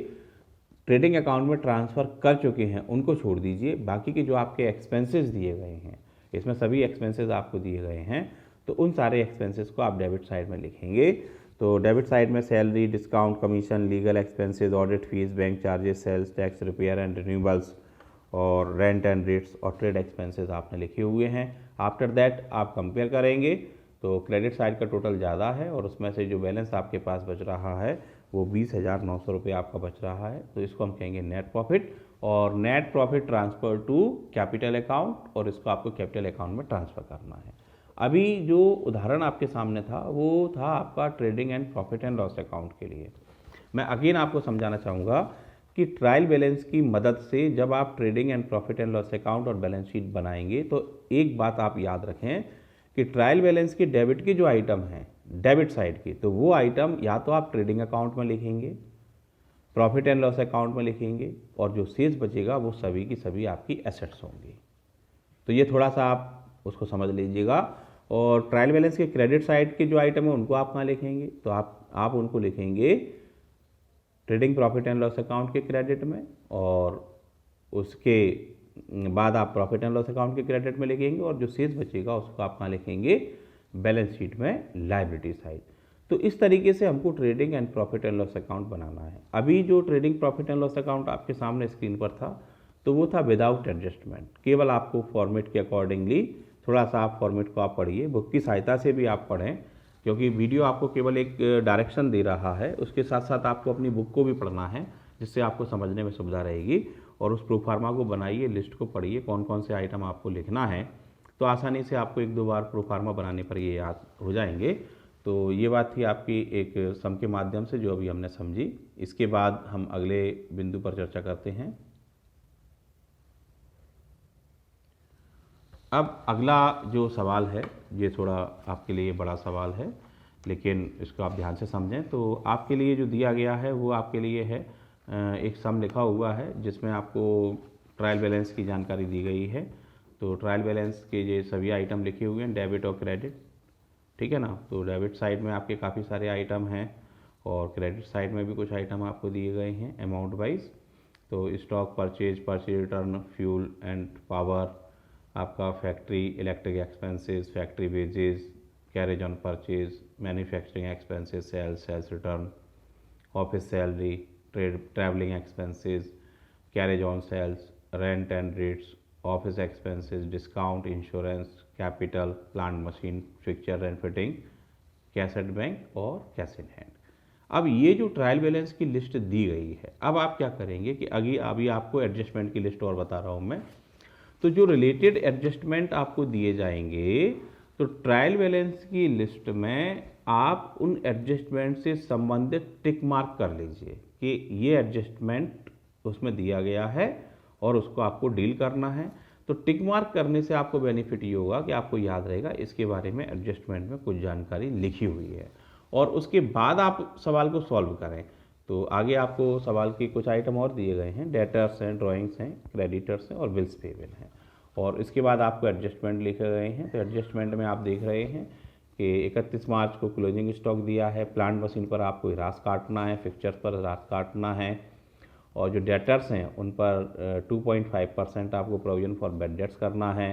ट्रेडिंग अकाउंट में ट्रांसफ़र कर चुके हैं उनको छोड़ दीजिए। बाकी के जो आपके एक्सपेंसेस दिए गए हैं, इसमें सभी एक्सपेंसेस आपको दिए गए हैं, तो उन सारे एक्सपेंसेस को आप डेबिट साइड में लिखेंगे। तो डेबिट साइड में salary, discount, commission, legal expenses, audit fees, bank charges, sales tax, repair and renewables और रेंट एंड रेट्स और ट्रेड एक्सपेंसेस आपने लिखे हुए हैं। आफ्टर दैट आप कंपेयर करेंगे तो क्रेडिट साइड का टोटल ज़्यादा है, और उसमें से जो बैलेंस आपके पास बच रहा है वो 20,900 रुपये आपका बच रहा है। तो इसको हम कहेंगे नेट प्रॉफिट, और net profit transfer to capital account, और इसको आपको कैपिटल अकाउंट में ट्रांसफ़र करना है। अभी जो उदाहरण आपके सामने था वो था आपका trading and profit and loss account के लिए। मैं अगेन आपको समझाना चाहूँगा कि ट्रायल बैलेंस की मदद से जब आप trading and profit and loss account और बैलेंस शीट बनाएंगे, तो एक बात आप याद रखें कि ट्रायल बैलेंस के डेबिट के जो आइटम हैं डेबिट साइड की, तो वो आइटम या तो आप ट्रेडिंग अकाउंट में लिखेंगे, प्रॉफिट एंड लॉस अकाउंट में लिखेंगे, और जो शेष बचेगा वो सभी की सभी आपकी एसेट्स होंगी। तो ये थोड़ा सा आप उसको समझ लीजिएगा। और ट्रायल बैलेंस के क्रेडिट साइड के जो आइटम है उनको आप कहाँ लिखेंगे, तो आप उनको लिखेंगे trading profit and loss account के क्रेडिट में, और उसके बाद आप प्रॉफिट एंड लॉस अकाउंट के क्रेडिट में लिखेंगे, और जो शेष बचेगा उसको आप कहाँ लिखेंगे, बैलेंस शीट में लायबिलिटी साइड। तो इस तरीके से हमको trading and profit and loss account बनाना है। अभी जो trading profit and loss account आपके सामने स्क्रीन पर था, तो वो था विदाउट एडजस्टमेंट। केवल आपको फॉर्मेट के अकॉर्डिंगली थोड़ा सा आप फॉर्मेट को आप पढ़िए, बुक की सहायता से भी आप पढ़ें, क्योंकि वीडियो आपको केवल एक डायरेक्शन दे रहा है, उसके साथ साथ आपको अपनी बुक को भी पढ़ना है, जिससे आपको समझने में सुविधा रहेगी। और उस प्रो फार्मा को बनाइए, लिस्ट को पढ़िए, कौन कौन से आइटम आपको लिखना है, तो आसानी से आपको 1-2 बार प्रो फार्मा बनाने पर ये याद हो जाएंगे। तो ये बात थी आपकी एक सम के माध्यम से जो अभी हमने समझी। इसके बाद हम अगले बिंदु पर चर्चा करते हैं। अब अगला जो सवाल है ये थोड़ा आपके लिए बड़ा सवाल है, लेकिन इसको आप ध्यान से समझें। तो आपके लिए जो दिया गया है वो आपके लिए है, एक सम लिखा हुआ है जिसमें आपको ट्रायल बैलेंस की जानकारी दी गई है। तो ट्रायल बैलेंस के ये सभी आइटम लिखे हुए हैं, डेबिट और क्रेडिट, ठीक है ना। तो डेबिट साइड में आपके काफ़ी सारे आइटम हैं, और क्रेडिट साइड में भी कुछ आइटम आपको दिए गए हैं अमाउंट वाइज। तो stock purchase, purchase return, fuel and power, आपका factory electric expenses, factory wages, carriage on purchase, manufacturing expenses, sales return, office salary, travelling expenses, carriage on sales, rent and rates, office expenses, discount, insurance, capital, plant machine, fixture and fitting, cash at bank और cash in hand. अब ये जो trial balance की list दी गई है, अब आप क्या करेंगे कि अभी आपको एडजस्टमेंट की लिस्ट और बता रहा हूँ मैं। तो जो रिलेटेड एडजस्टमेंट आपको दिए जाएंगे, तो ट्रायल बैलेंस की लिस्ट में आप उन एडजस्टमेंट से संबंधित टिक मार्क कर लीजिए कि ये एडजस्टमेंट उसमें दिया गया है और उसको आपको डील करना है। तो टिक मार्क करने से आपको बेनिफिट ये होगा कि आपको याद रहेगा इसके बारे में एडजस्टमेंट में कुछ जानकारी लिखी हुई है, और उसके बाद आप सवाल को सॉल्व करें। तो आगे आपको सवाल के कुछ आइटम और दिए गए हैं, डेटर्स हैं, ड्राइंग्स हैं, क्रेडिटर्स हैं और बिल्स पेबल हैं, और इसके बाद आपको एडजस्टमेंट लिखे गए हैं। तो एडजस्टमेंट में आप देख रहे हैं कि 31 मार्च को क्लोजिंग स्टॉक दिया है, प्लांट मशीन पर आपको ह्रास काटना है, फिक्चर्स पर ह्रास काटना है, और जो डेटर्स हैं उन पर 2.5% आपको प्रोविजन फॉर बैड डेट्स करना है,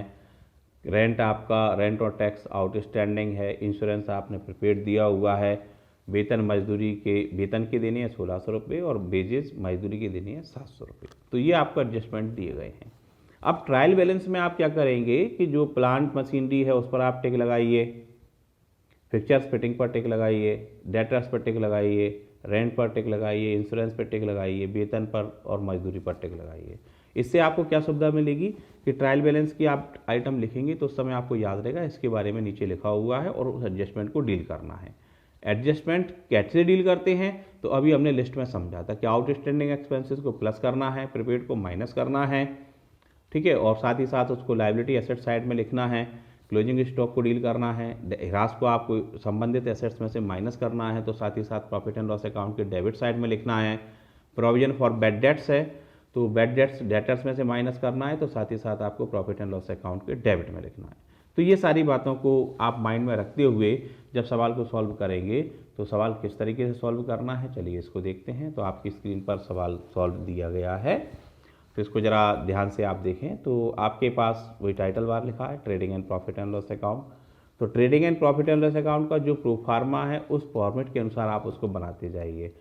रेंट आपका रेंट और टैक्स आउटस्टैंडिंग है, इंश्योरेंस आपने प्रीपेड दिया हुआ है, वेतन मजदूरी के वेतन के देने हैं 1600 रुपये और वेजेस मजदूरी के देने हैं 700 रुपये। तो ये आपको एडजस्टमेंट दिए गए हैं। अब ट्रायल बैलेंस में आप क्या करेंगे कि जो प्लांट मशीनरी है उस पर आप टिक लगाइए, फिक्चर्स फिटिंग पर टिक लगाइए, डेटर्स पर टिक लगाइए, रेंट पर टिक लगाइए, इंश्योरेंस पर टिक लगाइए, वेतन पर और मजदूरी पर टिक लगाइए। इससे आपको क्या सुविधा मिलेगी कि ट्रायल बैलेंस की आप आइटम लिखेंगे तो उस समय आपको याद रहेगा इसके बारे में नीचे लिखा हुआ है और उस एडजस्टमेंट को डील करना है। एडजस्टमेंट कैसे डील करते हैं तो अभी हमने लिस्ट में समझा था कि आउटस्टैंडिंग एक्सपेंसेस को प्लस करना है, प्रीपेड को माइनस करना है, ठीक है, और साथ ही साथ उसको लायबिलिटी एसेट साइड में लिखना है, क्लोजिंग स्टॉक को डील करना है, ह्रास को आपको संबंधित एसेट्स में से माइनस करना है, तो साथ ही साथ प्रॉफिट एंड लॉस अकाउंट के डेबिट साइड में लिखना है। प्रोविजन फॉर बैड डेट्स है तो बैड डेट्स डेटर्स में से माइनस करना है, तो साथ ही साथ आपको प्रॉफिट एंड लॉस अकाउंट के डेबिट में लिखना है। तो ये सारी बातों को आप माइंड में रखते हुए जब सवाल को सॉल्व करेंगे तो सवाल किस तरीके से सॉल्व करना है चलिए इसको देखते हैं। तो आपकी स्क्रीन पर सवाल सॉल्व दिया गया है, तो इसको ज़रा ध्यान से आप देखें। तो आपके पास वही टाइटल बार लिखा है trading and profit and loss account. तो trading and profit and loss account का जो प्रोफार्मा है उस फॉर्मेट के अनुसार आप उसको बनाते जाइए।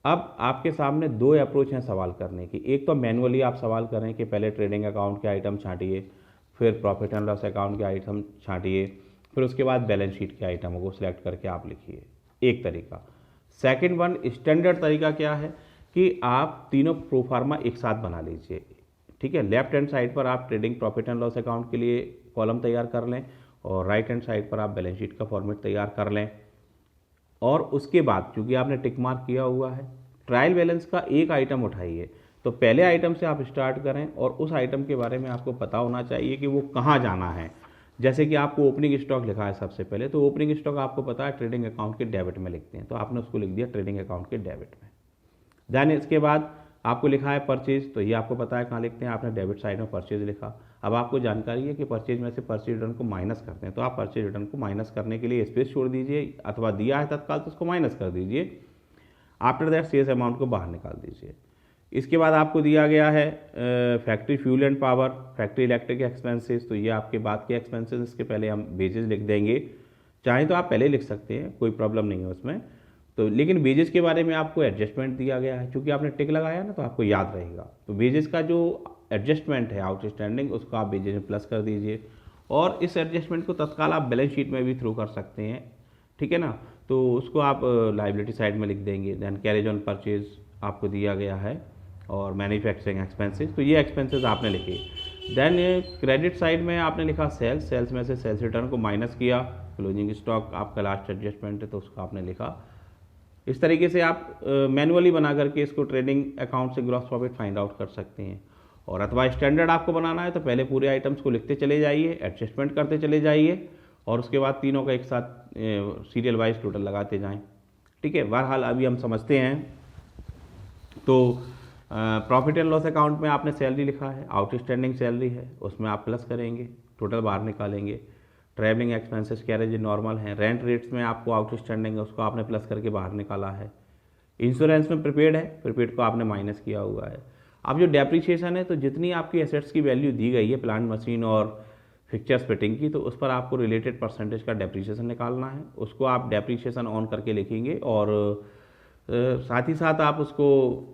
अब आपके सामने दो अप्रोच हैं सवाल करने की। एक तो मैनुअली आप सवाल करें कि पहले ट्रेडिंग अकाउंट के आइटम छांटिए, फिर प्रॉफिट एंड लॉस अकाउंट के आइटम छांटिए, फिर उसके बाद बैलेंस शीट के आइटमों को सिलेक्ट करके आप लिखिए, एक तरीका। सेकंड वन स्टैंडर्ड तरीका क्या है कि आप तीनों प्रोफार्मा एक साथ बना लीजिए, ठीक है। लेफ्ट हैंड साइड पर आप trading profit and loss account के लिए कॉलम तैयार कर लें और राइट हैंड साइड पर आप बैलेंस शीट का फॉर्मेट तैयार कर लें। और उसके बाद चूंकि आपने टिक मार्क किया हुआ है, ट्रायल बैलेंस का एक आइटम उठाइए। तो पहले आइटम से आप स्टार्ट करें और उस आइटम के बारे में आपको पता होना चाहिए कि वो कहाँ जाना है। जैसे कि आपको ओपनिंग स्टॉक लिखा है सबसे पहले, तो ओपनिंग स्टॉक आपको पता है ट्रेडिंग अकाउंट के डेबिट में लिखते हैं, तो आपने उसको लिख दिया ट्रेडिंग अकाउंट के डेबिट में। देन इसके बाद आपको लिखा है परचेज, तो ये आपको पता है कहाँ लिखते हैं, आपने डेबिट साइड में परचेज लिखा। अब आपको जानकारी है कि परचेज में से परचेज रिटर्न को माइनस करते हैं, तो आप परचेज रिटर्न को माइनस करने के लिए स्पेस छोड़ दीजिए, अथवा दिया है तत्काल तो उसको माइनस कर दीजिए। आफ्टर दैट सेल्स अमाउंट को बाहर निकाल दीजिए। इसके बाद आपको दिया गया है factory fuel and power, factory electric expenses, तो ये आपके बाद के एक्सपेंसेस। इसके पहले हम वेजेस लिख देंगे, चाहे तो आप पहले लिख सकते हैं, कोई प्रॉब्लम नहीं है उसमें। तो लेकिन वेजेस के बारे में आपको एडजस्टमेंट दिया गया है, क्योंकि आपने टिक लगाया ना तो आपको याद रहेगा। तो वेजेस का जो एडजस्टमेंट है आउटस्टैंडिंग, उसको आप वेजेस में प्लस कर दीजिए और इस एडजस्टमेंट को तत्काल आप बैलेंस शीट में भी थ्रू कर सकते हैं, ठीक है ना। तो उसको आप लाइबिलिटी साइड में लिख देंगे। देन कैरेज ऑन परचेज आपको दिया गया है और मैन्युफैक्चरिंग एक्सपेंसेस, तो ये एक्सपेंसेस आपने लिखे। देन क्रेडिट साइड में आपने लिखा सेल्स, सेल्स में से सेल्स रिटर्न को माइनस किया। क्लोजिंग स्टॉक आपका लास्ट एडजस्टमेंट है तो उसको आपने लिखा। इस तरीके से आप मैनुअली बना करके इसको ट्रेडिंग अकाउंट से ग्रॉस प्रॉफिट फाइंड आउट कर सकते हैं। और अथवा स्टैंडर्ड आपको बनाना है तो पहले पूरे आइटम्स को लिखते चले जाइए, एडजस्टमेंट करते चले जाइए और उसके बाद तीनों का एक साथ सीरियल वाइज टोटल लगाते जाएं, ठीक है। बहरहाल अभी हम समझते हैं। तो प्रॉफिट एंड लॉस अकाउंट में आपने सैलरी लिखा है, आउटस्टैंडिंग सैलरी है, उसमें आप प्लस करेंगे, टोटल बाहर निकालेंगे। ट्रैवलिंग एक्सपेंसेस कैरेज नॉर्मल है, रेंट रेट्स में आपको आउटस्टैंडिंग है उसको आपने प्लस करके बाहर निकाला है। इंश्योरेंस में प्रीपेड है, प्रीपेड को आपने माइनस किया हुआ है। अब जो डेप्रीशिएशन है, तो जितनी आपकी एसेट्स की वैल्यू दी गई है प्लांट मशीन और फिक्चर्स फिटिंग की, तो उस पर आपको रिलेटेड परसेंटेज का डेप्रीशिएशन निकालना है। उसको आप डेप्रीशिएशन ऑन करके लिखेंगे और साथ ही साथ आप उसको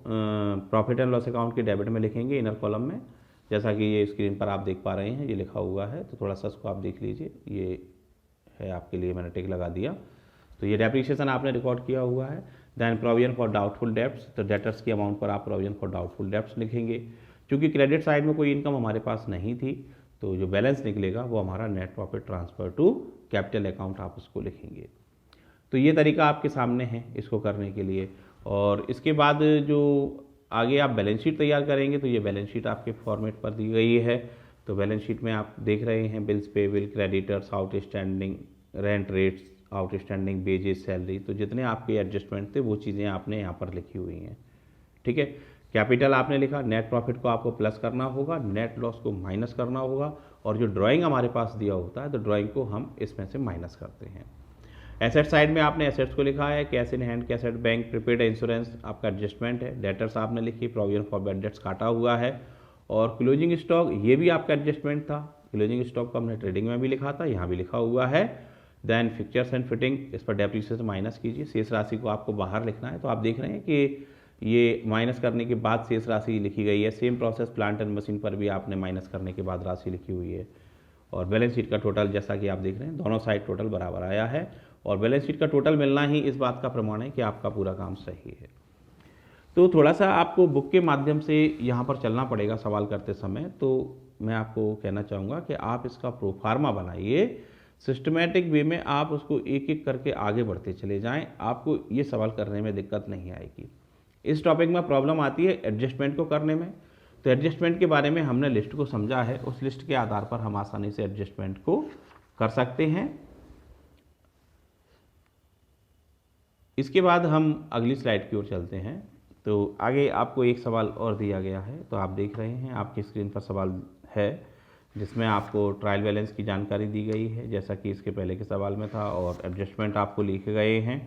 प्रॉफिट एंड लॉस अकाउंट के डेबिट में लिखेंगे इनर कॉलम में, जैसा कि ये स्क्रीन पर आप देख पा रहे हैं, ये लिखा हुआ है। तो थोड़ा सा इसको आप देख लीजिए, ये है आपके लिए, मैंने टिक लगा दिया। तो ये डेप्रीशिएशन आपने रिकॉर्ड किया हुआ है। Then provision for doubtful debts, तो डेटर्स की अमाउंट पर आप प्रोविजन फॉर डाउटफुल डेब्ट्स लिखेंगे। क्योंकि क्रेडिट साइड में कोई इनकम हमारे पास नहीं थी, तो जो बैलेंस निकलेगा वो हमारा net profit transfer to capital account, आप उसको लिखेंगे। तो ये तरीका आपके सामने है इसको करने के लिए। और इसके बाद जो आगे आप बैलेंस शीट तैयार करेंगे, तो ये बैलेंस शीट आपके फॉर्मेट पर दी गई है। तो बैलेंस शीट में आप देख रहे हैं bills payable, creditors, outstanding, rent rates, outstanding wages, salary, तो जितने आपके एडजस्टमेंट थे वो चीज़ें आपने यहाँ पर लिखी हुई हैं, ठीक है। कैपिटल आपने लिखा, नेट प्रॉफिट को आपको प्लस करना होगा, नेट लॉस को माइनस करना होगा, और जो ड्राइंग हमारे पास दिया होता है तो ड्राइंग को हम इसमें से माइनस करते हैं। एसेट साइड में आपने एसेट्स को लिखा है, cash in hand, cash at bank, prepaid, insurance आपका एडजस्टमेंट है। डेटर्स आपने लिखी, प्रोविजन फॉर बैड डेट्स काटा हुआ है। और क्लोजिंग स्टॉक ये भी आपका एडजस्टमेंट था, क्लोजिंग स्टॉक को हमने ट्रेडिंग में भी लिखा था, यहाँ भी लिखा हुआ है। देन फिक्चर्स एंड फिटिंग, इस पर डेप्रिसिएशन माइनस कीजिए, शेष राशि को आपको बाहर लिखना है। तो आप देख रहे हैं कि ये माइनस करने के बाद शेष राशि लिखी गई है। Same process plant and machine पर भी आपने माइनस करने के बाद राशि लिखी हुई है। और बैलेंस शीट का टोटल जैसा कि आप देख रहे हैं दोनों साइड टोटल बराबर आया है, और बैलेंस शीट का टोटल मिलना ही इस बात का प्रमाण है कि आपका पूरा काम सही है। तो थोड़ा सा आपको बुक के माध्यम से यहाँ पर चलना पड़ेगा सवाल करते समय। तो मैं आपको कहना चाहूँगा कि आप इसका प्रोफार्मा बनाइए, सिस्टमेटिक वे में आप उसको एक एक करके आगे बढ़ते चले जाएं, आपको ये सवाल करने में दिक्कत नहीं आएगी। इस टॉपिक में प्रॉब्लम आती है एडजस्टमेंट को करने में। तो एडजस्टमेंट के बारे में हमने लिस्ट को समझा है, उस लिस्ट के आधार पर हम आसानी से एडजस्टमेंट को कर सकते हैं। इसके बाद हम अगली स्लाइड की ओर चलते हैं। तो आगे आपको एक सवाल और दिया गया है, तो आप देख रहे हैं आपकी स्क्रीन पर सवाल है जिसमें आपको ट्रायल बैलेंस की जानकारी दी गई है जैसा कि इसके पहले के सवाल में था, और एडजस्टमेंट आपको लिखे गए हैं।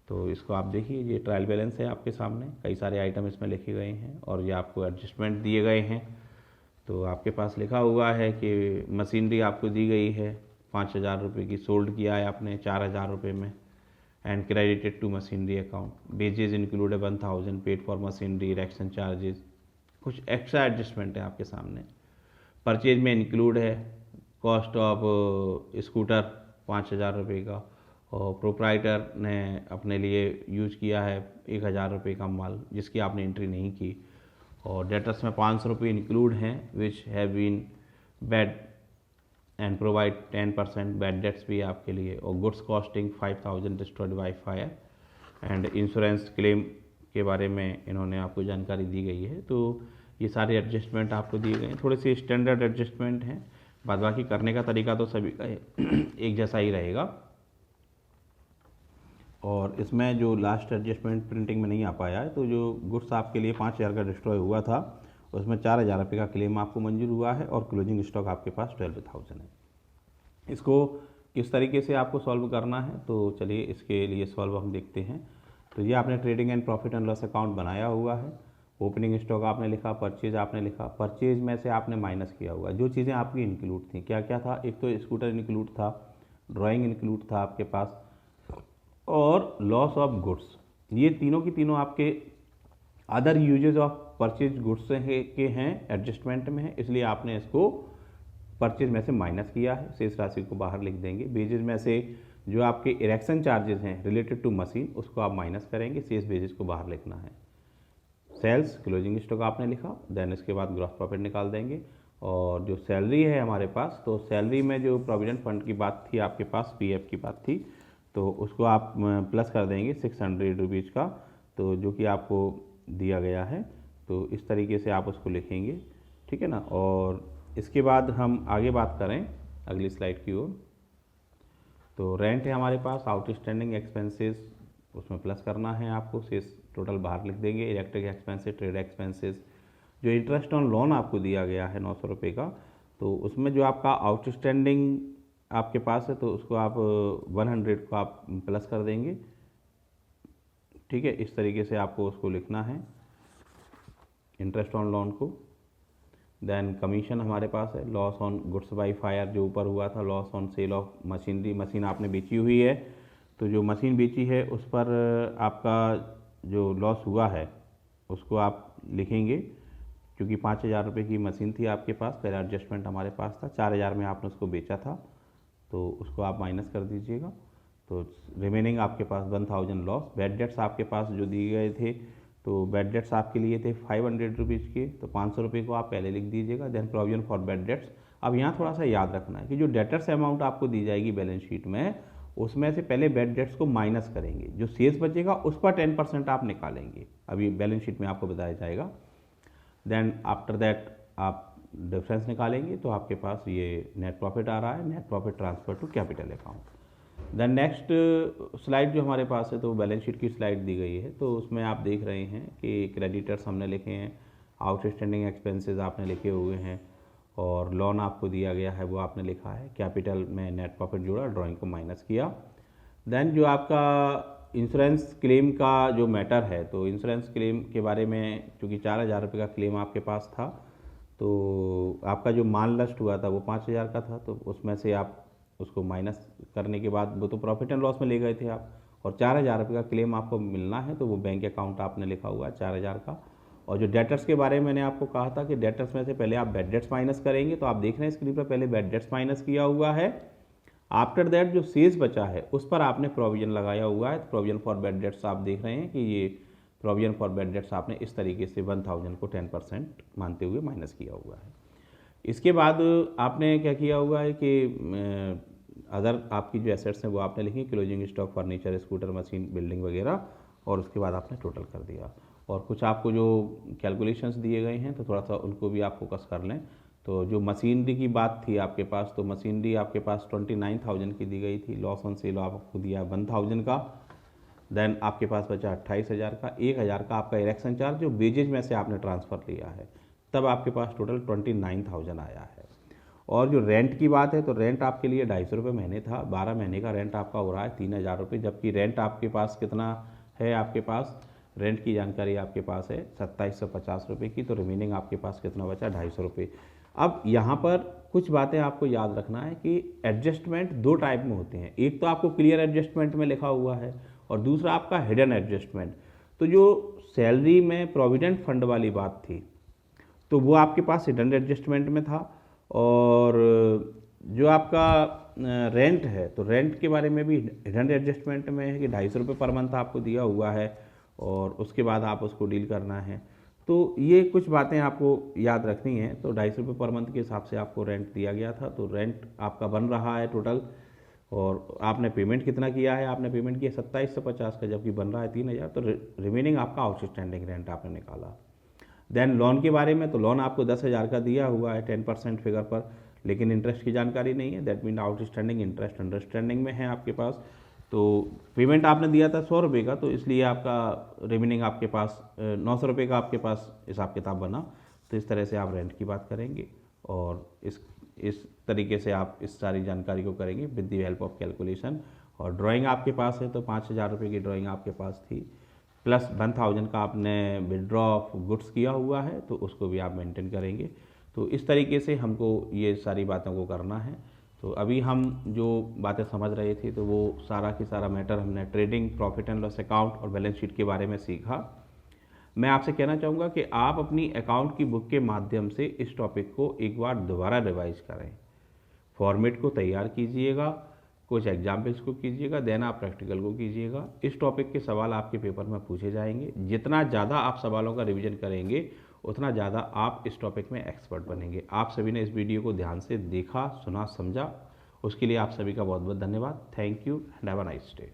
तो इसको आप देखिए, ये ट्रायल बैलेंस है आपके सामने, कई सारे आइटम इसमें लिखे गए हैं और ये आपको एडजस्टमेंट दिए गए हैं। तो आपके पास लिखा हुआ है कि मशीनरी आपको दी गई है 5,000 रुपये की, सोल्ड किया है आपने 4,000 रुपये में, and credited to machinery account. Wages include 1,000 paid for machinery, erection charges, कुछ एक्स्ट्रा एडजस्टमेंट है आपके सामने। परचेज में इंक्लूड है कॉस्ट ऑफ स्कूटर 5,000 रुपये का, और प्रोप्राइटर ने अपने लिए यूज किया है 1,000 रुपये का माल जिसकी आपने एंट्री नहीं की, और डेटर्स में 500 रुपये इंक्लूड हैं which have been bad and provide 10% bad debts भी आपके लिए, और goods costing 5,000 destroyed by fire, and insurance claim के बारे में इन्होंने आपको जानकारी दी गई है। तो ये सारे एडजस्टमेंट आपको दिए गए हैं, थोड़े से स्टैंडर्ड एडजस्टमेंट हैं, बाद बाकी करने का तरीका तो सभी का एक जैसा ही रहेगा। और इसमें जो लास्ट एडजस्टमेंट प्रिंटिंग में नहीं आ पाया है, तो जो गुड्स आपके लिए 5,000 का डिस्ट्रॉय हुआ था उसमें 4,000 रुपये का क्लेम आपको मंजूर हुआ है, और क्लोजिंग स्टॉक आपके पास 12,000 है। इसको किस तरीके से आपको सॉल्व करना है, तो चलिए इसके लिए सॉल्व हम देखते हैं। तो ये आपने trading and profit and loss account बनाया हुआ है, ओपनिंग स्टॉक आपने लिखा, परचेज आपने लिखा, परचेज में से आपने माइनस किया हुआ जो चीज़ें आपकी इंक्लूड थी, क्या क्या था, एक तो स्कूटर इंक्लूड था, ड्राइंग इंक्लूड था आपके पास, और लॉस ऑफ गुड्स। ये तीनों की तीनों आपके other uses of purchase goods के हैं, एडजस्टमेंट में है, इसलिए आपने इसको परचेज में से माइनस किया है, शेष राशि को बाहर लिख देंगे। बेजेज में से जो आपके इरेक्शन चार्जेस हैं रिलेटेड टू मशीन उसको आप माइनस करेंगे, शेष बेजेज को बाहर लिखना है। सेल्स क्लोजिंग स्टॉक आपने लिखा, देन इसके बाद ग्रॉस प्रॉफिट निकाल देंगे। और जो सैलरी है हमारे पास, तो सैलरी में जो प्रोविडेंट फंड की बात थी आपके पास, पीएफ की बात थी, तो उसको आप प्लस कर देंगे 600 रुपीज़ का, तो जो कि आपको दिया गया है। तो इस तरीके से आप उसको लिखेंगे, ठीक है ना। और इसके बाद हम आगे बात करें अगली स्लाइड की ओर। तो रेंट है हमारे पास, आउटस्टैंडिंग एक्सपेंसेस उसमें प्लस करना है आपको, शेष टोटल बाहर लिख देंगे। इलेक्ट्रिक एक्सपेंसेस, ट्रेड एक्सपेंसेस, जो इंटरेस्ट ऑन लोन आपको दिया गया है 900 रुपये का, तो उसमें जो आपका आउटस्टैंडिंग आपके पास है तो उसको आप 100 को आप प्लस कर देंगे, ठीक है। इस तरीके से आपको उसको लिखना है इंटरेस्ट ऑन लोन को। देन कमीशन हमारे पास है, loss on goods by fire जो ऊपर हुआ था, loss on sale of machinery, machine आपने बेची हुई है, तो जो मशीन बेची है उस पर आपका जो लॉस हुआ है उसको आप लिखेंगे, क्योंकि 5,000 रुपये की मशीन थी आपके पास, पहला एडजस्टमेंट हमारे पास था, 4,000 में आपने उसको बेचा था, तो उसको आप माइनस कर दीजिएगा। तो रिमेनिंग आपके पास 1,000 लॉस। बैड डेट्स आपके पास जो दिए गए थे, तो बैड डेट्स आपके लिए थे 500 रुपीज़ के, तो 500 रुपये को आप पहले लिख दीजिएगा। Then provision for bad debts. अब यहाँ थोड़ा सा याद रखना है कि जो डेटर्स अमाउंट आपको दी जाएगी बैलेंस शीट में, उसमें से पहले बैड डेट्स को माइनस करेंगे, जो शेष बचेगा उस पर 10% आप निकालेंगे, अभी बैलेंस शीट में आपको बताया जाएगा। देन आफ्टर दैट आप डिफरेंस निकालेंगे, तो आपके पास ये नेट प्रॉफिट आ रहा है, net profit transfer to capital account. Then next slide जो हमारे पास है, तो बैलेंस शीट की स्लाइड दी गई है, तो उसमें आप देख रहे हैं कि क्रेडिटर्स हमने लिखे हैं, आउटस्टैंडिंग एक्सपेंसेस आपने लिखे हुए हैं, और लोन आपको दिया गया है वो आपने लिखा है, कैपिटल में नेट प्रॉफिट जोड़ा, ड्राइंग को माइनस किया। देन जो आपका इंश्योरेंस क्लेम का जो मैटर है, तो इंश्योरेंस क्लेम के बारे में चूँकि 4,000 रुपये का क्लेम आपके पास था, तो आपका जो माल नष्ट हुआ था वो 5,000 का था, तो उसमें से आप उसको माइनस करने के बाद वो तो प्रॉफिट एंड लॉस में ले गए थे आप, और 4,000 रुपये का क्लेम आपको मिलना है, तो वो बैंक अकाउंट आपने लिखा हुआ है 4,000 का। और जो डेटर्स के बारे में मैंने आपको कहा था कि डेटर्स में से पहले आप बैड डेट्स माइनस करेंगे, तो आप देख रहे हैं स्क्रीन पर पहले बैड डेट्स माइनस किया हुआ है। आफ्टर दैट जो शेष बचा है उस पर आपने प्रोविजन लगाया हुआ है, तो प्रोविजन फॉर बैड डेट्स आप देख रहे हैं कि ये प्रोविजन फॉर बैड डेट्स आपने इस तरीके से 1,000 को 10% मानते हुए माइनस किया हुआ है। इसके बाद आपने क्या किया हुआ है कि अदर आपकी जो एसेट्स हैं वो आपने लिखी, closing stock, furniture, scooter, machine, building वगैरह, और उसके बाद आपने टोटल कर दिया। और कुछ आपको जो कैलकुलेशंस दिए गए हैं तो थोड़ा सा उनको भी आप फोकस कर लें। तो जो मशीनरी की बात थी आपके पास, तो मशीनरी आपके पास 29,000 की दी गई थी, लॉस ऑन सेल आपको दिया 1,000 का। देन आपके पास बचा 28,000 का, 1,000 का आपका इरेक्शन चार्ज जो वेजेज में से आपने ट्रांसफ़र लिया है, तब आपके पास टोटल 29,000 आया है। और जो रेंट की बात है तो रेंट आपके लिए 250 रुपये महीने था, 12 महीने का रेंट आपका हो रहा है 3,000 रुपये, जबकि रेंट आपके पास कितना है, आपके पास रेंट की जानकारी आपके पास है 2,750 रुपये की, तो रिमेनिंग आपके पास कितना बचा, 250 रुपये। अब यहाँ पर कुछ बातें आपको याद रखना है कि एडजस्टमेंट दो टाइप में होते हैं, एक तो आपको क्लियर एडजस्टमेंट में लिखा हुआ है और दूसरा आपका हिडन एडजस्टमेंट। तो जो सैलरी में प्रोविडेंट फंड वाली बात थी तो वो आपके पास हिडन एडजस्टमेंट में था, और जो आपका रेंट है तो रेंट के बारे में भी हिडन एडजस्टमेंट में है कि 250 रुपये पर मंथ आपको दिया हुआ है और उसके बाद आप उसको डील करना है। तो ये कुछ बातें आपको याद रखनी है। तो 250 रुपये पर मंथ के हिसाब से आपको रेंट दिया गया था, तो रेंट आपका बन रहा है टोटल, और आपने पेमेंट कितना किया है, आपने पेमेंट किया 2,750 का, जबकि बन रहा है 3,000, तो रिमेनिंग आपका आउटस्टैंडिंग रेंट आपने निकाला। देन लोन के बारे में, तो लोन आपको 10,000 का दिया हुआ है 10% फिगर पर, लेकिन इंटरेस्ट की जानकारी नहीं है, that mean outstanding interest understanding में है आपके पास। तो पेमेंट आपने दिया था 100 रुपये का, तो इसलिए आपका रिमेनिंग आपके पास 900 रुपये का आपके पास हिसाब किताब बना। तो इस तरह से आप रेंट की बात करेंगे और इस तरीके से आप इस सारी जानकारी को करेंगे with the help of calculation. और ड्राइंग आपके पास है तो 5,000 रुपये की ड्राइंग आपके पास थी, प्लस 1,000 का आपने विड्रॉ ऑफ गुड्स किया हुआ है, तो उसको भी आप मेंटेन करेंगे। तो इस तरीके से हमको ये सारी बातों को करना है। तो अभी हम जो बातें समझ रहे थे तो वो सारा की सारा मैटर हमने trading, profit and loss account और बैलेंस शीट के बारे में सीखा। मैं आपसे कहना चाहूँगा कि आप अपनी अकाउंट की बुक के माध्यम से इस टॉपिक को एक बार दोबारा रिवाइज करें, फॉर्मेट को तैयार कीजिएगा, कुछ एग्जाम्पल्स को कीजिएगा, देन आप प्रैक्टिकल को कीजिएगा। इस टॉपिक के सवाल आपके पेपर में पूछे जाएंगे, जितना ज़्यादा आप सवालों का रिवीजन करेंगे उतना ज़्यादा आप इस टॉपिक में एक्सपर्ट बनेंगे। आप सभी ने इस वीडियो को ध्यान से देखा, सुना, समझा, उसके लिए आप सभी का बहुत बहुत धन्यवाद। Thank you and have a nice day.